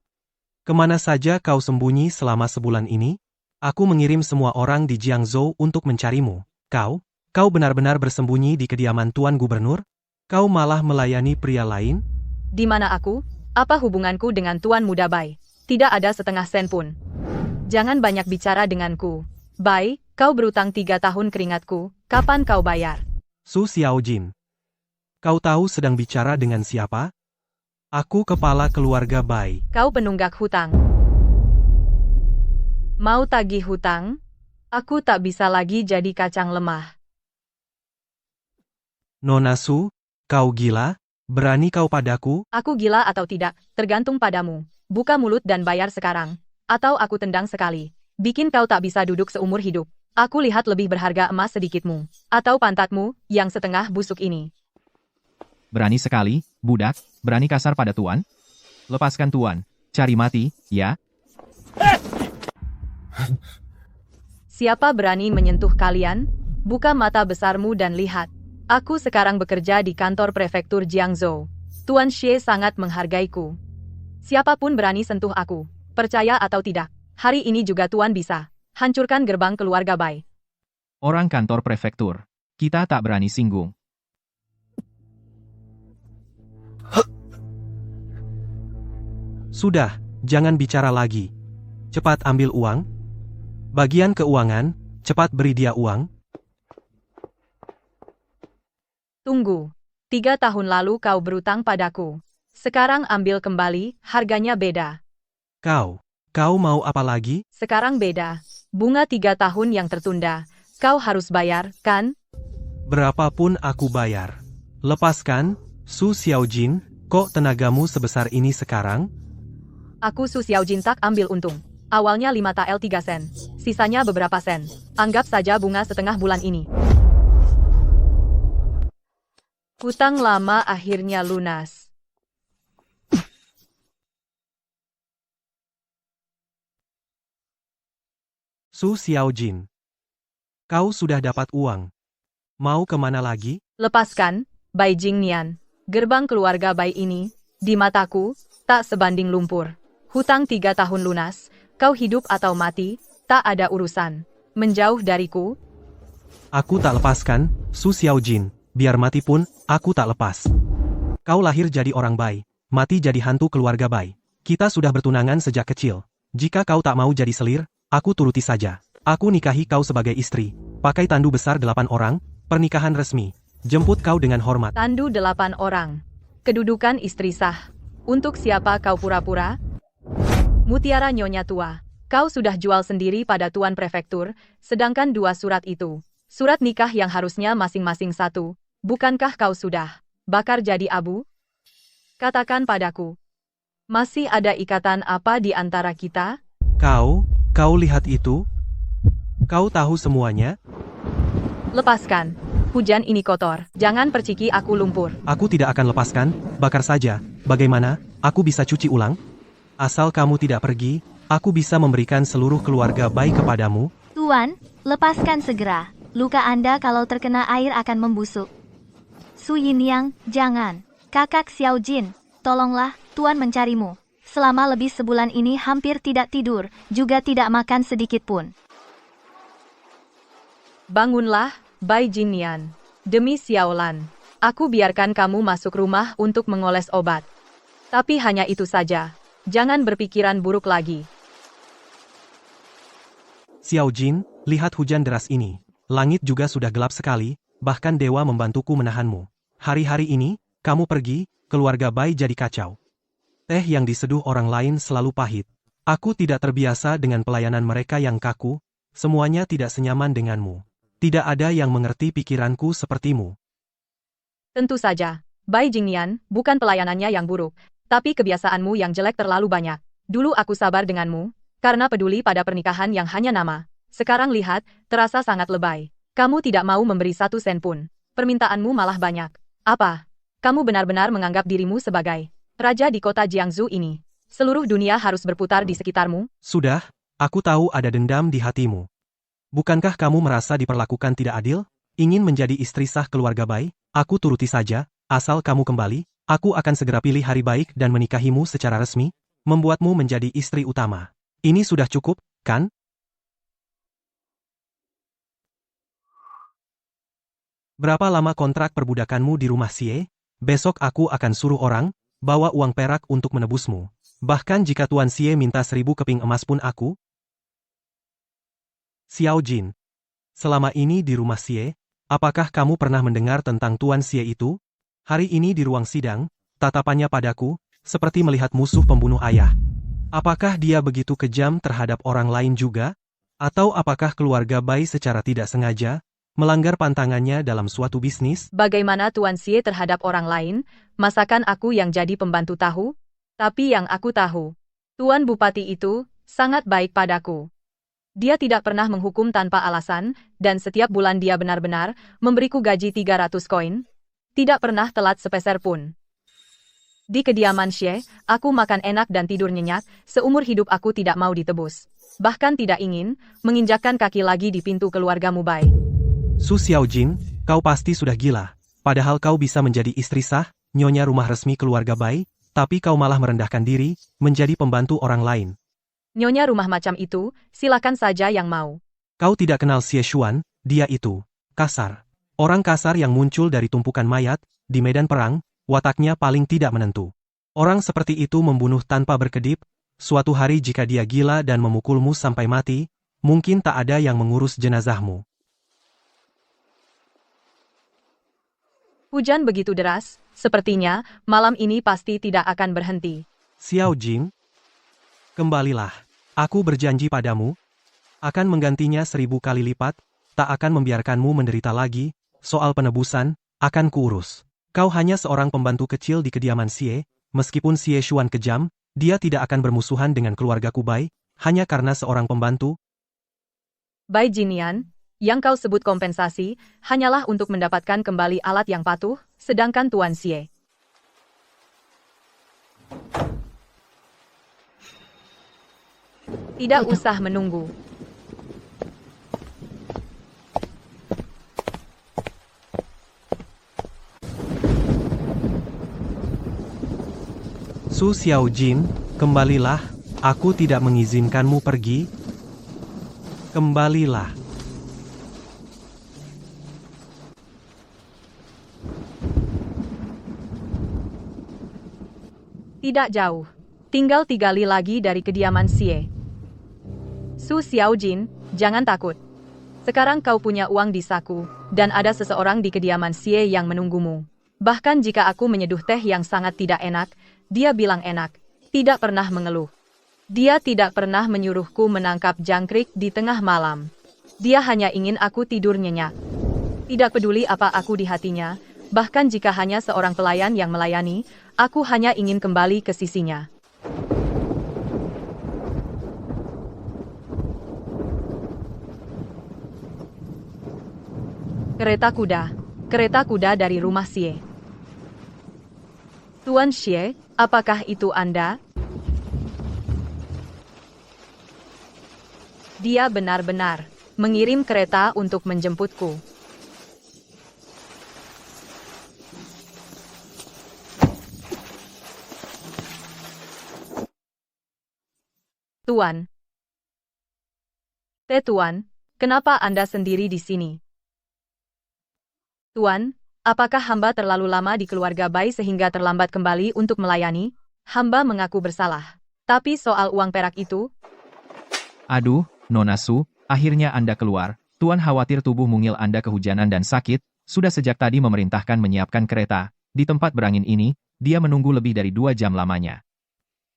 Kemana saja kau sembunyi selama sebulan ini? Aku mengirim semua orang di Jiangzhou untuk mencarimu. Kau benar-benar bersembunyi di kediaman Tuan Gubernur? Kau malah melayani pria lain? Di mana aku? Apa hubunganku dengan Tuan Muda Bai? Tidak ada setengah sen pun. Jangan banyak bicara denganku. Bai, kau berutang 3 tahun keringatku, kapan kau bayar? Su Xiao Jin. Kau tahu sedang bicara dengan siapa? Aku kepala keluarga Bai. Kau penunggak hutang. Mau tagih hutang? Aku tak bisa lagi jadi kacang lemah. Nona Su, kau gila? Berani kau padaku? Aku gila atau tidak, tergantung padamu. Buka mulut dan bayar sekarang. Atau aku tendang sekali. Bikin kau tak bisa duduk seumur hidup. Aku lihat lebih berharga emas sedikitmu, atau pantatmu, yang setengah busuk ini. Berani sekali, budak, berani kasar pada tuan? Lepaskan tuan, cari mati, ya? Siapa berani menyentuh kalian? Buka mata besarmu dan lihat. Aku sekarang bekerja di kantor prefektur Jiangzhou. Tuan Xie sangat menghargaiku. Siapapun berani sentuh aku, percaya atau tidak, hari ini juga tuan bisa hancurkan gerbang keluarga Bai. Orang kantor prefektur. Kita tak berani singgung. Sudah, jangan bicara lagi. Cepat ambil uang. Bagian keuangan, cepat beri dia uang. Tunggu. 3 tahun lalu kau berutang padaku. Sekarang ambil kembali, harganya beda. Kau mau apa lagi? Sekarang beda. Bunga 3 tahun yang tertunda. Kau harus bayar, kan? Berapapun aku bayar. Lepaskan, Su Xiaojin, kok tenagamu sebesar ini sekarang? Aku Su Xiaojin tak ambil untung. Awalnya 5 TL 3 sen. Sisanya beberapa sen. Anggap saja bunga setengah bulan ini. Hutang lama akhirnya lunas. Su Xiaojin. Kau sudah dapat uang. Mau kemana lagi? Lepaskan, Bai Jingnian. Gerbang keluarga Bai ini, di mataku, tak sebanding lumpur. Hutang 3 tahun lunas, kau hidup atau mati, tak ada urusan. Menjauh dariku. Aku tak lepaskan, Su Xiaojin. Biar mati pun, aku tak lepas. Kau lahir jadi orang Bai, mati jadi hantu keluarga Bai. Kita sudah bertunangan sejak kecil. Jika kau tak mau jadi selir, aku turuti saja. Aku nikahi kau sebagai istri. Pakai tandu besar 8 orang, pernikahan resmi. Jemput kau dengan hormat. Tandu 8 orang. Kedudukan istri sah. Untuk siapa kau pura-pura? Mutiara Nyonya Tua. Kau sudah jual sendiri pada Tuan Prefektur, sedangkan 2 surat itu. Surat nikah yang harusnya masing-masing 1. Bukankah kau sudah bakar jadi abu? Katakan padaku. Masih ada ikatan apa di antara kita? Kau lihat itu? Kau tahu semuanya? Lepaskan. Hujan ini kotor. Jangan perciki aku lumpur. Aku tidak akan lepaskan, bakar saja. Bagaimana? Aku bisa cuci ulang? Asal kamu tidak pergi, aku bisa memberikan seluruh keluarga Bai kepadamu. Tuan, lepaskan segera. Luka Anda kalau terkena air akan membusuk. Su Yinyang, jangan. Kakak Xiaojin, tolonglah, Tuan mencarimu. Selama lebih sebulan ini hampir tidak tidur, juga tidak makan sedikit pun. Bangunlah, Bai Jinian. Demi Xiaolan, aku biarkan kamu masuk rumah untuk mengoles obat. Tapi hanya itu saja. Jangan berpikiran buruk lagi. Xiaojin, lihat hujan deras ini. Langit juga sudah gelap sekali, bahkan dewa membantuku menahanmu. Hari-hari ini, kamu pergi, keluarga Bai jadi kacau. Teh yang diseduh orang lain selalu pahit. Aku tidak terbiasa dengan pelayanan mereka yang kaku, semuanya tidak senyaman denganmu. Tidak ada yang mengerti pikiranku sepertimu. Tentu saja, Bai Jingnian, bukan pelayanannya yang buruk, tapi kebiasaanmu yang jelek terlalu banyak. Dulu aku sabar denganmu, karena peduli pada pernikahan yang hanya nama. Sekarang lihat, terasa sangat lebay. Kamu tidak mau memberi 1 sen pun. Permintaanmu malah banyak. Apa? Kamu benar-benar menganggap dirimu sebagai raja di kota Jiangzhou ini. Seluruh dunia harus berputar di sekitarmu? Sudah, aku tahu ada dendam di hatimu. Bukankah kamu merasa diperlakukan tidak adil? Ingin menjadi istri sah keluarga Bai? Aku turuti saja, asal kamu kembali, aku akan segera pilih hari baik dan menikahimu secara resmi, membuatmu menjadi istri utama. Ini sudah cukup, kan? Berapa lama kontrak perbudakanmu di rumah Xie? Besok aku akan suruh orang, bawa uang perak untuk menebusmu. Bahkan jika Tuan Xie minta 1000 keping emas pun aku. Xiaojin. Selama ini di rumah Xie, apakah kamu pernah mendengar tentang Tuan Xie itu? Hari ini di ruang sidang, tatapannya padaku, seperti melihat musuh pembunuh ayah. Apakah dia begitu kejam terhadap orang lain juga? Atau apakah keluarga Bai secara tidak sengaja melanggar pantangannya dalam suatu bisnis? Bagaimana Tuan Xie terhadap orang lain? Masakan aku yang jadi pembantu tahu? Tapi yang aku tahu, Tuan Bupati itu sangat baik padaku. Dia tidak pernah menghukum tanpa alasan, dan setiap bulan dia benar-benar memberiku gaji 300 koin. Tidak pernah telat sepeser pun. Di kediaman Xie, aku makan enak dan tidur nyenyak, seumur hidup aku tidak mau ditebus. Bahkan tidak ingin menginjakkan kaki lagi di pintu keluarga Mubai. Su Xiaojin, kau pasti sudah gila. Padahal kau bisa menjadi istri sah, nyonya rumah resmi keluarga Bai, tapi kau malah merendahkan diri, menjadi pembantu orang lain. Nyonya rumah macam itu, silakan saja yang mau. Kau tidak kenal Xie Xuan, dia itu kasar. Orang kasar yang muncul dari tumpukan mayat, di medan perang, wataknya paling tidak menentu. Orang seperti itu membunuh tanpa berkedip, suatu hari jika dia gila dan memukulmu sampai mati, mungkin tak ada yang mengurus jenazahmu. Hujan begitu deras, sepertinya malam ini pasti tidak akan berhenti. Xiao Jing, kembalilah. Aku berjanji padamu, akan menggantinya 1000 kali lipat, tak akan membiarkanmu menderita lagi, soal penebusan, akan kuurus. Kau hanya seorang pembantu kecil di kediaman Xie, meskipun Xie Xuan kejam, dia tidak akan bermusuhan dengan keluarga Kubai, hanya karena seorang pembantu. Bai Jinian, yang kau sebut kompensasi, hanyalah untuk mendapatkan kembali alat yang patuh, sedangkan Tuan Xie. Tidak usah menunggu. Su Xiaojin, kembalilah, aku tidak mengizinkanmu pergi. Kembalilah. Tidak jauh. Tinggal 3 li lagi dari kediaman Xie. Su Xiaojin, jangan takut. Sekarang kau punya uang di saku, dan ada seseorang di kediaman Xie yang menunggumu. Bahkan jika aku menyeduh teh yang sangat tidak enak, dia bilang enak, tidak pernah mengeluh. Dia tidak pernah menyuruhku menangkap jangkrik di tengah malam. Dia hanya ingin aku tidur nyenyak. Tidak peduli apa aku di hatinya, bahkan jika hanya seorang pelayan yang melayani, aku hanya ingin kembali ke sisinya. Kereta kuda dari rumah Xie. Tuan Xie, apakah itu Anda? Dia benar-benar mengirim kereta untuk menjemputku. Tuan. Tuan, kenapa Anda sendiri di sini? Tuan, apakah hamba terlalu lama di keluarga Bai sehingga terlambat kembali untuk melayani? Hamba mengaku bersalah. Tapi soal uang perak itu? Aduh, Nona Su, akhirnya Anda keluar. Tuan khawatir tubuh mungil Anda kehujanan dan sakit, sudah sejak tadi memerintahkan menyiapkan kereta. Di tempat berangin ini, dia menunggu lebih dari 2 jam lamanya.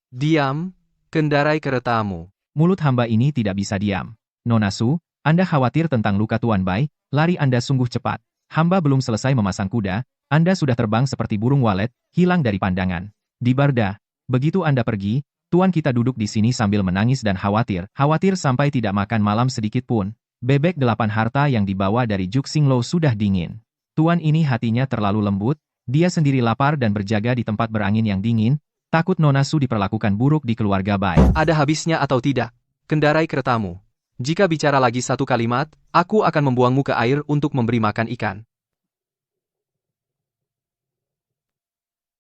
Diam, kendarai keretamu. Mulut hamba ini tidak bisa diam. Nona Su, Anda khawatir tentang luka Tuan Bai, lari Anda sungguh cepat. Hamba belum selesai memasang kuda, Anda sudah terbang seperti burung walet, hilang dari pandangan. Di Barda, begitu Anda pergi, Tuan kita duduk di sini sambil menangis dan khawatir sampai tidak makan malam sedikit pun. Bebek 8 harta yang dibawa dari Juk Xinglo sudah dingin. Tuan ini hatinya terlalu lembut, dia sendiri lapar dan berjaga di tempat berangin yang dingin, takut Nona Su diperlakukan buruk di keluarga Bai. Ada habisnya atau tidak? Kendarai keretamu. Jika bicara lagi satu kalimat, aku akan membuangmu ke air untuk memberi makan ikan.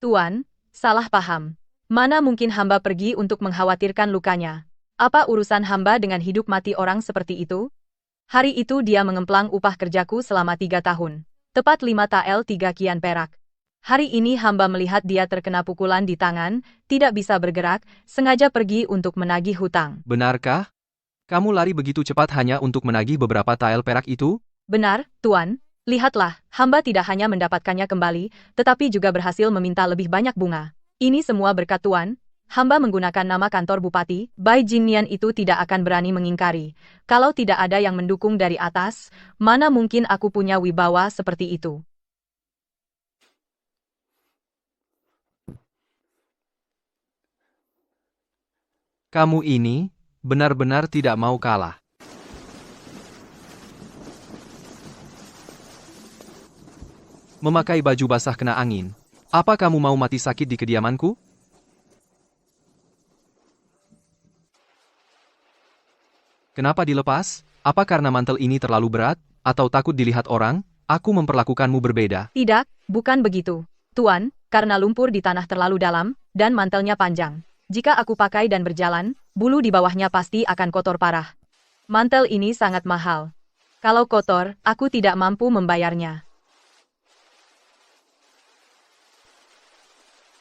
Tuan, salah paham. Mana mungkin hamba pergi untuk mengkhawatirkan lukanya? Apa urusan hamba dengan hidup mati orang seperti itu? Hari itu dia mengemplang upah kerjaku selama 3 tahun. Tepat 5 tael 3 kian perak. Hari ini hamba melihat dia terkena pukulan di tangan, tidak bisa bergerak, sengaja pergi untuk menagih hutang. Benarkah? Kamu lari begitu cepat hanya untuk menagih beberapa tael perak itu? Benar, Tuan. Lihatlah, hamba tidak hanya mendapatkannya kembali, tetapi juga berhasil meminta lebih banyak bunga. Ini semua berkat Tuan. Hamba menggunakan nama kantor Bupati, Bai Jinian itu tidak akan berani mengingkari. Kalau tidak ada yang mendukung dari atas, mana mungkin aku punya wibawa seperti itu. Kamu ini benar-benar tidak mau kalah. Memakai baju basah kena angin. Apa kamu mau mati sakit di kediamanku? Kenapa dilepas? Apa karena mantel ini terlalu berat? Atau takut dilihat orang? Aku memperlakukanmu berbeda. Tidak, bukan begitu. Tuan, karena lumpur di tanah terlalu dalam, dan mantelnya panjang. Jika aku pakai dan berjalan, bulu di bawahnya pasti akan kotor parah. Mantel ini sangat mahal. Kalau kotor, aku tidak mampu membayarnya.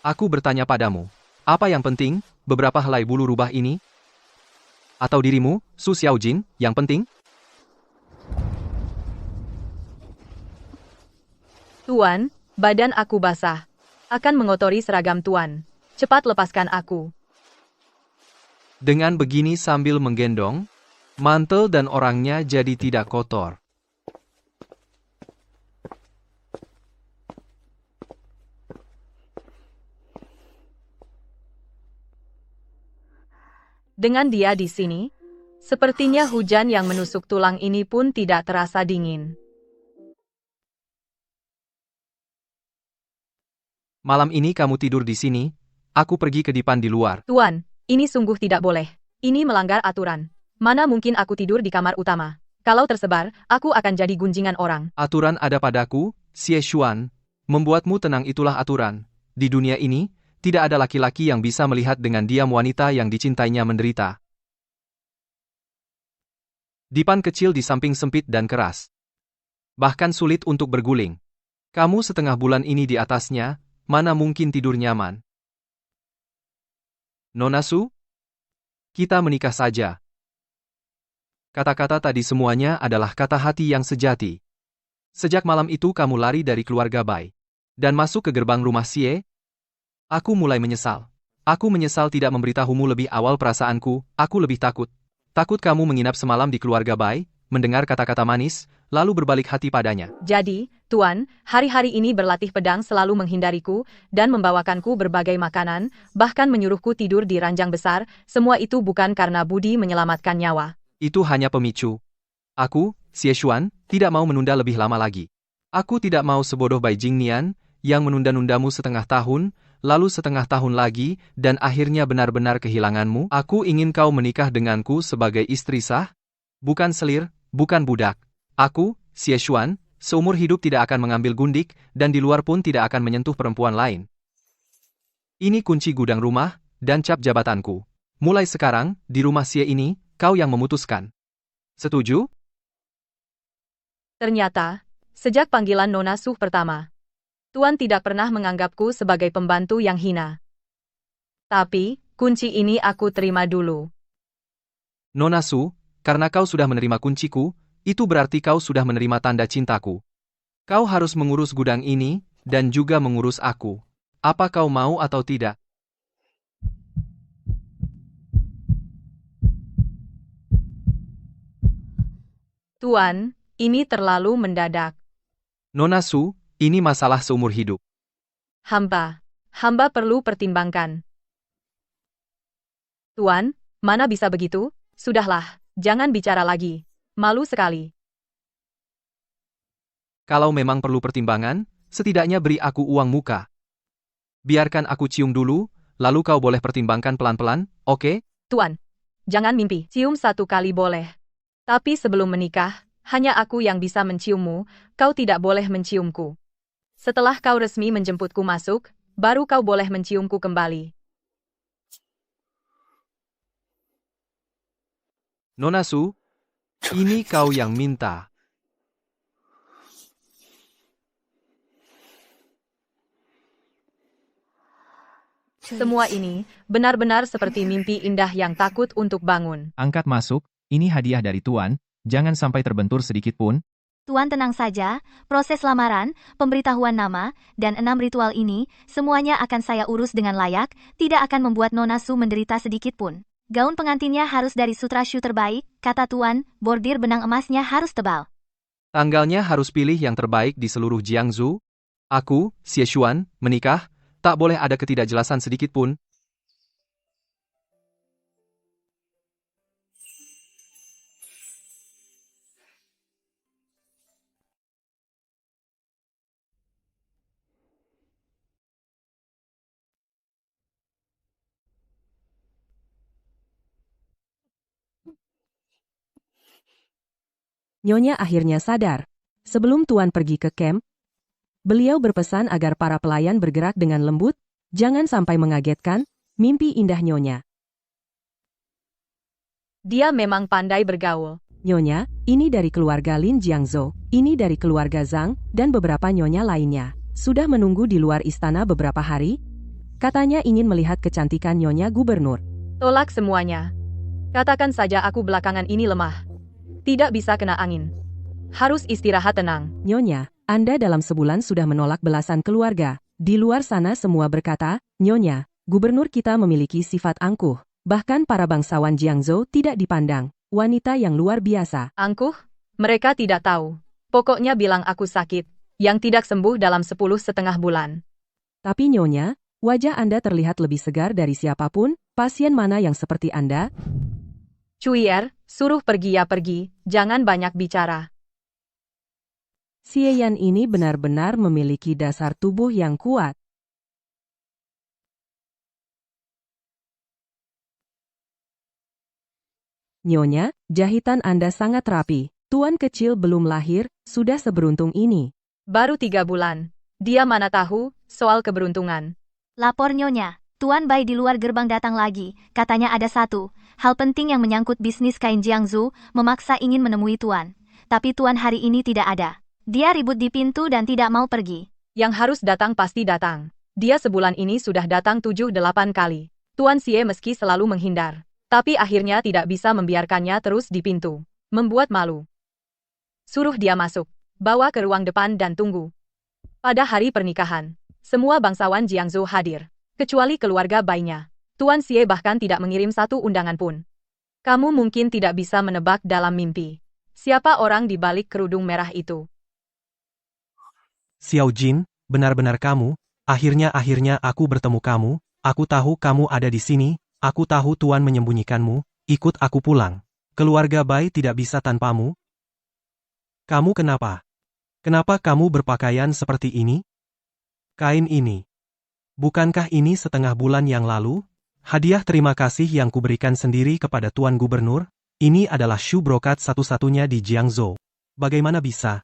Aku bertanya padamu, apa yang penting, beberapa helai bulu rubah ini? Atau dirimu, Su Xiaojin, yang penting? Tuan, badan aku basah. Akan mengotori seragam Tuan. Cepat lepaskan aku. Dengan begini sambil menggendong, mantel dan orangnya jadi tidak kotor. Dengan dia di sini, sepertinya hujan yang menusuk tulang ini pun tidak terasa dingin. Malam ini kamu tidur di sini, aku pergi ke dipan di luar. Tuan, ini sungguh tidak boleh. Ini melanggar aturan. Mana mungkin aku tidur di kamar utama. Kalau tersebar, aku akan jadi gunjingan orang. Aturan ada padaku, Xie Xuan. Membuatmu tenang itulah aturan. Di dunia ini, tidak ada laki-laki yang bisa melihat dengan diam wanita yang dicintainya menderita. Dipan kecil di samping sempit dan keras. Bahkan sulit untuk berguling. Kamu setengah bulan ini di atasnya, mana mungkin tidur nyaman. Nona Su? Kita menikah saja. Kata-kata tadi semuanya adalah kata hati yang sejati. Sejak malam itu kamu lari dari keluarga Bai. Dan masuk ke gerbang rumah Xie. Aku mulai menyesal. Aku menyesal tidak memberitahumu lebih awal perasaanku, aku lebih takut. Takut kamu menginap semalam di keluarga Bai, mendengar kata-kata manis, lalu berbalik hati padanya. Jadi, Tuan, hari-hari ini berlatih pedang selalu menghindariku, dan membawakanku berbagai makanan, bahkan menyuruhku tidur di ranjang besar, semua itu bukan karena budi menyelamatkan nyawa. Itu hanya pemicu. Aku, Xie Xuan, tidak mau menunda lebih lama lagi. Aku tidak mau sebodoh Bai Jingnian, yang menunda-nundamu setengah tahun, lalu setengah tahun lagi, dan akhirnya benar-benar kehilanganmu. Aku ingin kau menikah denganku sebagai istri sah, bukan selir, bukan budak. Aku, Xie Xuan, seumur hidup tidak akan mengambil gundik, dan di luar pun tidak akan menyentuh perempuan lain. Ini kunci gudang rumah, dan cap jabatanku. Mulai sekarang, di rumah Xie ini, kau yang memutuskan. Setuju? Ternyata, sejak panggilan Nona Su pertama, Tuan tidak pernah menganggapku sebagai pembantu yang hina. Tapi, kunci ini aku terima dulu. Nona Su, karena kau sudah menerima kunciku, itu berarti kau sudah menerima tanda cintaku. Kau harus mengurus gudang ini, dan juga mengurus aku. Apa kau mau atau tidak? Tuan, ini terlalu mendadak. Nona Su, ini masalah seumur hidup. Hamba perlu pertimbangkan. Tuan, mana bisa begitu? Sudahlah, jangan bicara lagi. Malu sekali. Kalau memang perlu pertimbangan, setidaknya beri aku uang muka. Biarkan aku cium dulu, lalu kau boleh pertimbangkan pelan-pelan, oke? Tuan, jangan mimpi. Cium satu kali boleh. Tapi sebelum menikah, hanya aku yang bisa menciummu, kau tidak boleh menciumku. Setelah kau resmi menjemputku masuk, baru kau boleh menciumku kembali. Nona Su, ini kau yang minta. Semua ini, benar-benar seperti mimpi indah yang takut untuk bangun. Angkat masuk, ini hadiah dari Tuan, jangan sampai terbentur sedikit pun. Tuan tenang saja, proses lamaran, pemberitahuan nama, dan 6 ritual ini, semuanya akan saya urus dengan layak, tidak akan membuat Nona Su menderita sedikit pun. Gaun pengantinnya harus dari sutra shu terbaik, kata Tuan, bordir benang emasnya harus tebal. Tanggalnya harus pilih yang terbaik di seluruh Jiangsu. Aku, Xie Xuan, menikah, tak boleh ada ketidakjelasan sedikit pun. Nyonya akhirnya sadar. Sebelum Tuan pergi ke camp, beliau berpesan agar para pelayan bergerak dengan lembut, jangan sampai mengagetkan, mimpi indah Nyonya. Dia memang pandai bergaul. Nyonya, ini dari keluarga Lin Jiangzhou, ini dari keluarga Zhang, dan beberapa nyonya lainnya. Sudah menunggu di luar istana beberapa hari? Katanya ingin melihat kecantikan Nyonya Gubernur. Tolak semuanya. Katakan saja aku belakangan ini lemah. Tidak bisa kena angin. Harus istirahat tenang. Nyonya, Anda dalam sebulan sudah menolak belasan keluarga. Di luar sana semua berkata, Nyonya, gubernur kita memiliki sifat angkuh. Bahkan para bangsawan Jiangzhou tidak dipandang. Wanita yang luar biasa. Angkuh? Mereka tidak tahu. Pokoknya bilang aku sakit, yang tidak sembuh dalam 10,5 bulan. Tapi Nyonya, wajah Anda terlihat lebih segar dari siapapun. Pasien mana yang seperti Anda? Cuier, suruh pergi ya pergi, jangan banyak bicara. Xie Yan ini benar-benar memiliki dasar tubuh yang kuat. Nyonya, jahitan Anda sangat rapi. Tuan kecil belum lahir, sudah seberuntung ini. Baru 3 bulan. Dia mana tahu soal keberuntungan. Lapor Nyonya, Tuan Bai di luar gerbang datang lagi. Katanya ada satu hal penting yang menyangkut bisnis kain Jiangzhou, memaksa ingin menemui Tuan. Tapi Tuan hari ini tidak ada. Dia ribut di pintu dan tidak mau pergi. Yang harus datang pasti datang. Dia sebulan ini sudah datang 7-8 kali. Tuan Xie meski selalu menghindar. Tapi akhirnya tidak bisa membiarkannya terus di pintu. Membuat malu. Suruh dia masuk. Bawa ke ruang depan dan tunggu. Pada hari pernikahan, semua bangsawan Jiangzhou hadir. Kecuali keluarga Bainya. Tuan Xie bahkan tidak mengirim satu undangan pun. Kamu mungkin tidak bisa menebak dalam mimpi. Siapa orang di balik kerudung merah itu? Xiao Jin, benar-benar kamu, akhirnya aku bertemu kamu, aku tahu kamu ada di sini, aku tahu Tuan menyembunyikanmu, ikut aku pulang. Keluarga Bai tidak bisa tanpamu. Kamu kenapa? Kenapa kamu berpakaian seperti ini? Kain ini. Bukankah ini setengah bulan yang lalu? Hadiah terima kasih yang kuberikan sendiri kepada Tuan Gubernur? Ini adalah shoe brokat satu-satunya di Jiangzhou. Bagaimana bisa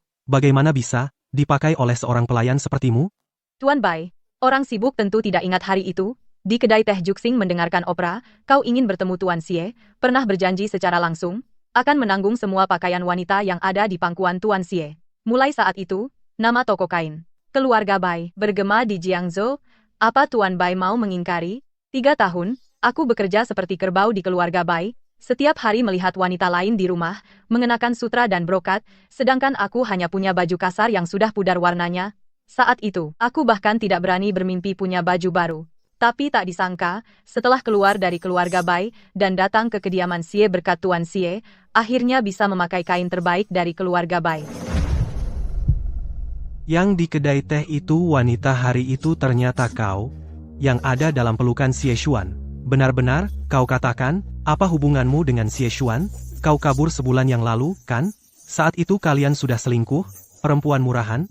dipakai oleh seorang pelayan sepertimu? Tuan Bai, orang sibuk tentu tidak ingat hari itu. Di kedai teh Juxing mendengarkan opera, kau ingin bertemu Tuan Xie, pernah berjanji secara langsung, akan menanggung semua pakaian wanita yang ada di pangkuan Tuan Xie. Mulai saat itu, nama toko kain keluarga Bai bergema di Jiangzhou. Apa Tuan Bai mau mengingkari? 3 tahun, aku bekerja seperti kerbau di keluarga Bai. Setiap hari melihat wanita lain di rumah, mengenakan sutra dan brokat, sedangkan aku hanya punya baju kasar yang sudah pudar warnanya. Saat itu, aku bahkan tidak berani bermimpi punya baju baru. Tapi tak disangka, setelah keluar dari keluarga Bai dan datang ke kediaman Xie berkat Tuan Xie, akhirnya bisa memakai kain terbaik dari keluarga Bai. Yang di kedai teh itu wanita hari itu ternyata kau, yang ada dalam pelukan Xie Xuan. Benar-benar, kau katakan, apa hubunganmu dengan Xie Xuan? Kau kabur sebulan yang lalu, kan? Saat itu kalian sudah selingkuh, perempuan murahan?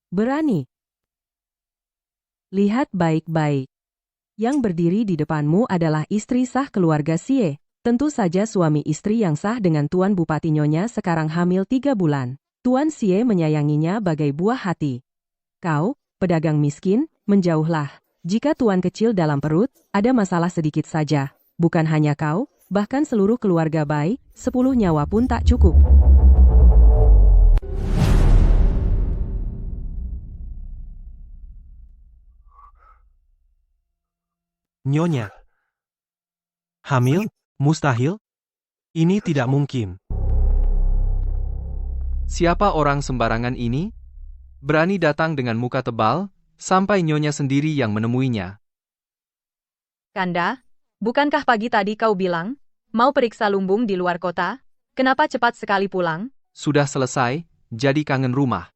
Berani. Lihat baik-baik. Yang berdiri di depanmu adalah istri sah keluarga Xie. Tentu saja suami istri yang sah dengan Tuan Bupati Nyonya sekarang hamil 3 bulan. Tuan Xie menyayanginya bagai buah hati. Kau, pedagang miskin, menjauhlah. Jika Tuan kecil dalam perut, ada masalah sedikit saja. Bukan hanya kau, bahkan seluruh keluarga Bai, 10 nyawa pun tak cukup. Nyonya. Hamil? Mustahil? Ini tidak mungkin. Siapa orang sembarangan ini? Berani datang dengan muka tebal, sampai Nyonya sendiri yang menemuinya. Kanda, bukankah pagi tadi kau bilang, mau periksa lumbung di luar kota? Kenapa cepat sekali pulang? Sudah selesai, jadi kangen rumah.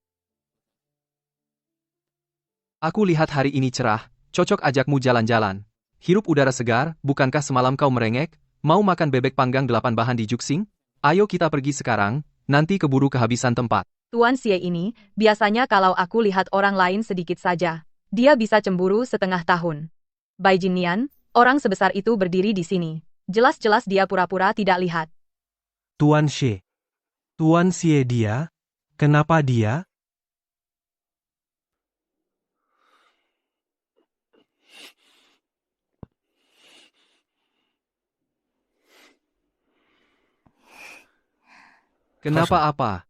Aku lihat hari ini cerah, cocok ajakmu jalan-jalan. Hirup udara segar, bukankah semalam kau merengek, mau makan bebek panggang 8 bahan di Juxing? Ayo kita pergi sekarang, nanti keburu kehabisan tempat. Tuan Xie ini, biasanya kalau aku lihat orang lain sedikit saja, dia bisa cemburu setengah tahun. Bai Jinnian, orang sebesar itu berdiri di sini. Jelas-jelas dia pura-pura tidak lihat. Tuan Xie. Tuan Xie dia? Kenapa dia? Kenapa apa?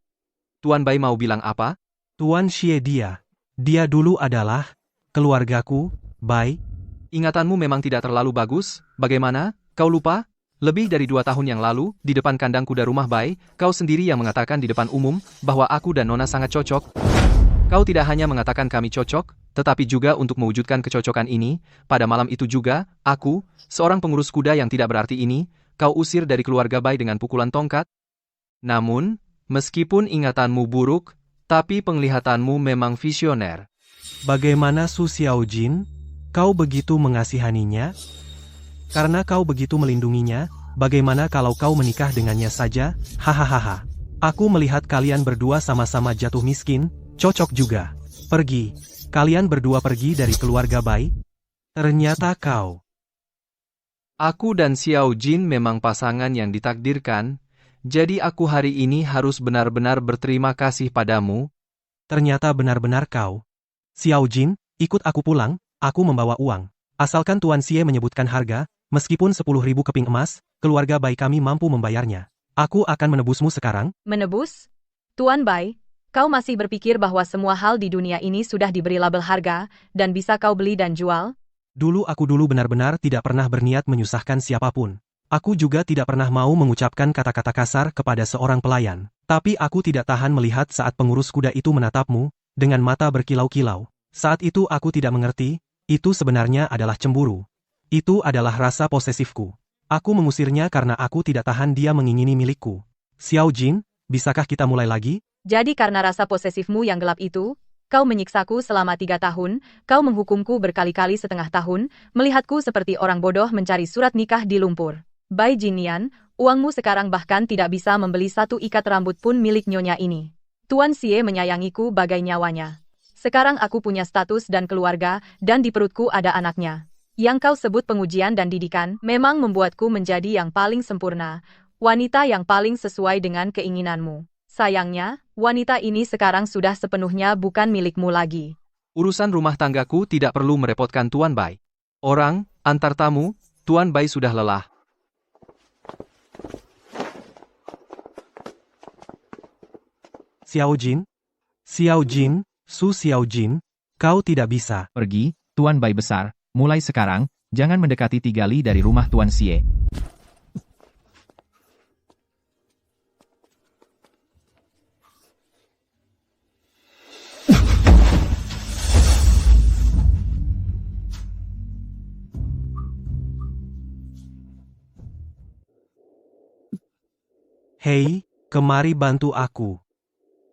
Tuan Bai mau bilang apa? Tuan Xie dia. Dia dulu adalah keluargaku, Bai. Ingatanmu memang tidak terlalu bagus, bagaimana? Kau lupa? Lebih dari 2 tahun yang lalu, di depan kandang kuda rumah Bai, kau sendiri yang mengatakan di depan umum, bahwa aku dan Nona sangat cocok. Kau tidak hanya mengatakan kami cocok, tetapi juga untuk mewujudkan kecocokan ini, pada malam itu juga, aku, seorang pengurus kuda yang tidak berarti ini, kau usir dari keluarga Bai dengan pukulan tongkat. Namun, meskipun ingatanmu buruk, tapi penglihatanmu memang visioner. Bagaimana Su Xiaojin? Kau begitu mengasihaninya? Karena kau begitu melindunginya, bagaimana kalau kau menikah dengannya saja? Hahaha. Aku melihat kalian berdua sama-sama jatuh miskin, cocok juga. Pergi. Kalian berdua pergi dari keluarga Bai. Ternyata kau. Aku dan Xiao Jin memang pasangan yang ditakdirkan, jadi aku hari ini harus benar-benar berterima kasih padamu. Ternyata benar-benar kau. Xiao Jin, ikut aku pulang, aku membawa uang. Asalkan Tuan Xie menyebutkan harga, meskipun 10.000 keping emas, keluarga Bai kami mampu membayarnya. Aku akan menebusmu sekarang. Menebus? Tuan Bai, kau masih berpikir bahwa semua hal di dunia ini sudah diberi label harga, dan bisa kau beli dan jual? Aku dulu benar-benar tidak pernah berniat menyusahkan siapapun. Aku juga tidak pernah mau mengucapkan kata-kata kasar kepada seorang pelayan. Tapi aku tidak tahan melihat saat pengurus kuda itu menatapmu, dengan mata berkilau-kilau. Saat itu aku tidak mengerti, itu sebenarnya adalah cemburu. Itu adalah rasa posesifku. Aku mengusirnya karena aku tidak tahan dia mengingini milikku. Xiao Jin, bisakah kita mulai lagi? Jadi karena rasa posesifmu yang gelap itu, kau menyiksaku selama 3 tahun, kau menghukumku berkali-kali setengah tahun, melihatku seperti orang bodoh mencari surat nikah di lumpur. Bai Jinian, uangmu sekarang bahkan tidak bisa membeli 1 ikat rambut pun milik nyonya ini. Tuan Xie menyayangiku bagai nyawanya. Sekarang aku punya status dan keluarga, dan di perutku ada anaknya. Yang kau sebut pengujian dan didikan, memang membuatku menjadi yang paling sempurna, wanita yang paling sesuai dengan keinginanmu. Sayangnya, wanita ini sekarang sudah sepenuhnya bukan milikmu lagi. Urusan rumah tanggaku tidak perlu merepotkan Tuan Bai. Orang, antar tamu, Tuan Bai sudah lelah. Xiao Jin? Xiao Jin, Su Xiao Jin, kau tidak bisa. Pergi, Tuan Bai besar, mulai sekarang, jangan mendekati 3 li dari rumah Tuan Xie. Hei, kemari bantu aku.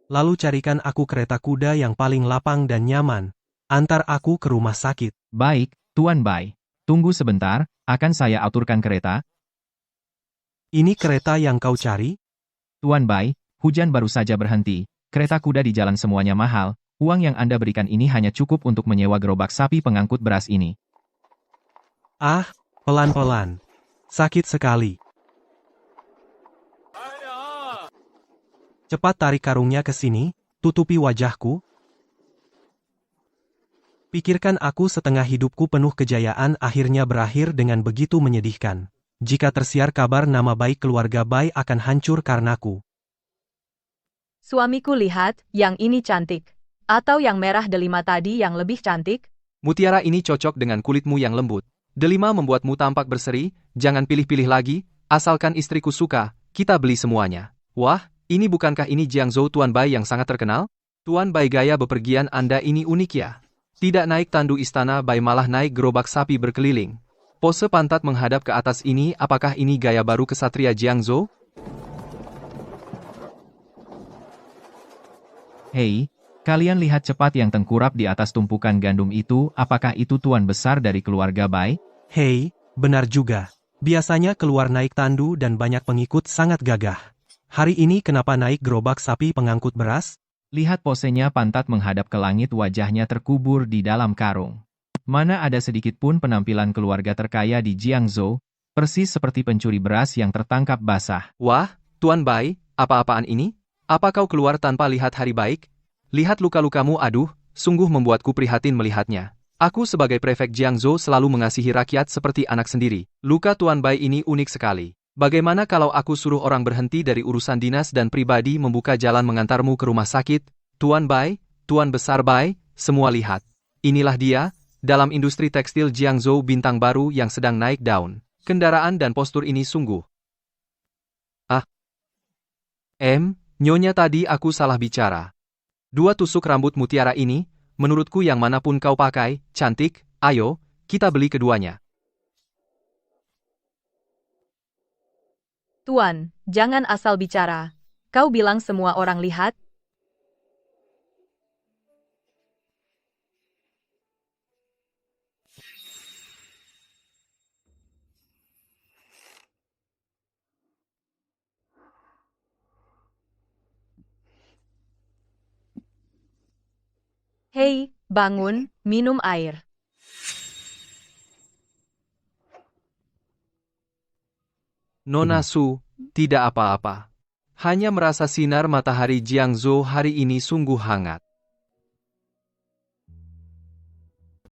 Lalu carikan aku kereta kuda yang paling lapang dan nyaman. Antar aku ke rumah sakit. Baik, Tuan Bai. Tunggu sebentar, akan saya aturkan kereta. Ini kereta yang kau cari? Tuan Bai, hujan baru saja berhenti. Kereta kuda di jalan semuanya mahal. Uang yang Anda berikan ini hanya cukup untuk menyewa gerobak sapi pengangkut beras ini. Ah, pelan-pelan. Sakit sekali. Cepat tarik karungnya ke sini, tutupi wajahku. Pikirkan aku setengah hidupku penuh kejayaan akhirnya berakhir dengan begitu menyedihkan. Jika tersiar kabar nama baik keluarga Bai akan hancur karenaku. Suamiku lihat, yang ini cantik. Atau yang merah delima tadi yang lebih cantik? Mutiara ini cocok dengan kulitmu yang lembut. Delima membuatmu tampak berseri, jangan pilih-pilih lagi, asalkan istriku suka, kita beli semuanya. Wah, ini bukankah ini Jiangzhou Tuan Bai yang sangat terkenal? Tuan Bai gaya bepergian Anda ini unik ya. Tidak naik tandu istana Bai malah naik gerobak sapi berkeliling. Pose pantat menghadap ke atas ini apakah ini gaya baru kesatria Jiangzhou? Hei, kalian lihat cepat yang tengkurap di atas tumpukan gandum itu, apakah itu tuan besar dari keluarga Bai? Hei, benar juga. Biasanya keluar naik tandu dan banyak pengikut sangat gagah. Hari ini kenapa naik gerobak sapi pengangkut beras? Lihat posenya pantat menghadap ke langit wajahnya terkubur di dalam karung. Mana ada sedikit pun penampilan keluarga terkaya di Jiangzhou, persis seperti pencuri beras yang tertangkap basah. Wah, Tuan Bai, apa-apaan ini? Apa kau keluar tanpa lihat hari baik? Lihat luka-lukamu, aduh, sungguh membuatku prihatin melihatnya. Aku sebagai prefek Jiangzhou selalu mengasihi rakyat seperti anak sendiri. Luka Tuan Bai ini unik sekali. Bagaimana kalau aku suruh orang berhenti dari urusan dinas dan pribadi membuka jalan mengantarmu ke rumah sakit? Tuan Bai, Tuan Besar Bai, semua lihat. Inilah dia, dalam industri tekstil Jiangzhou bintang baru yang sedang naik daun. Kendaraan dan postur ini sungguh. Nyonya tadi aku salah bicara. 2 tusuk rambut mutiara ini, menurutku yang manapun kau pakai, cantik, ayo, kita beli keduanya. Tuan, jangan asal bicara. Kau bilang semua orang lihat? Hei, bangun, minum air. Nona Su, tidak apa-apa. Hanya merasa sinar matahari Jiangzhou hari ini sungguh hangat.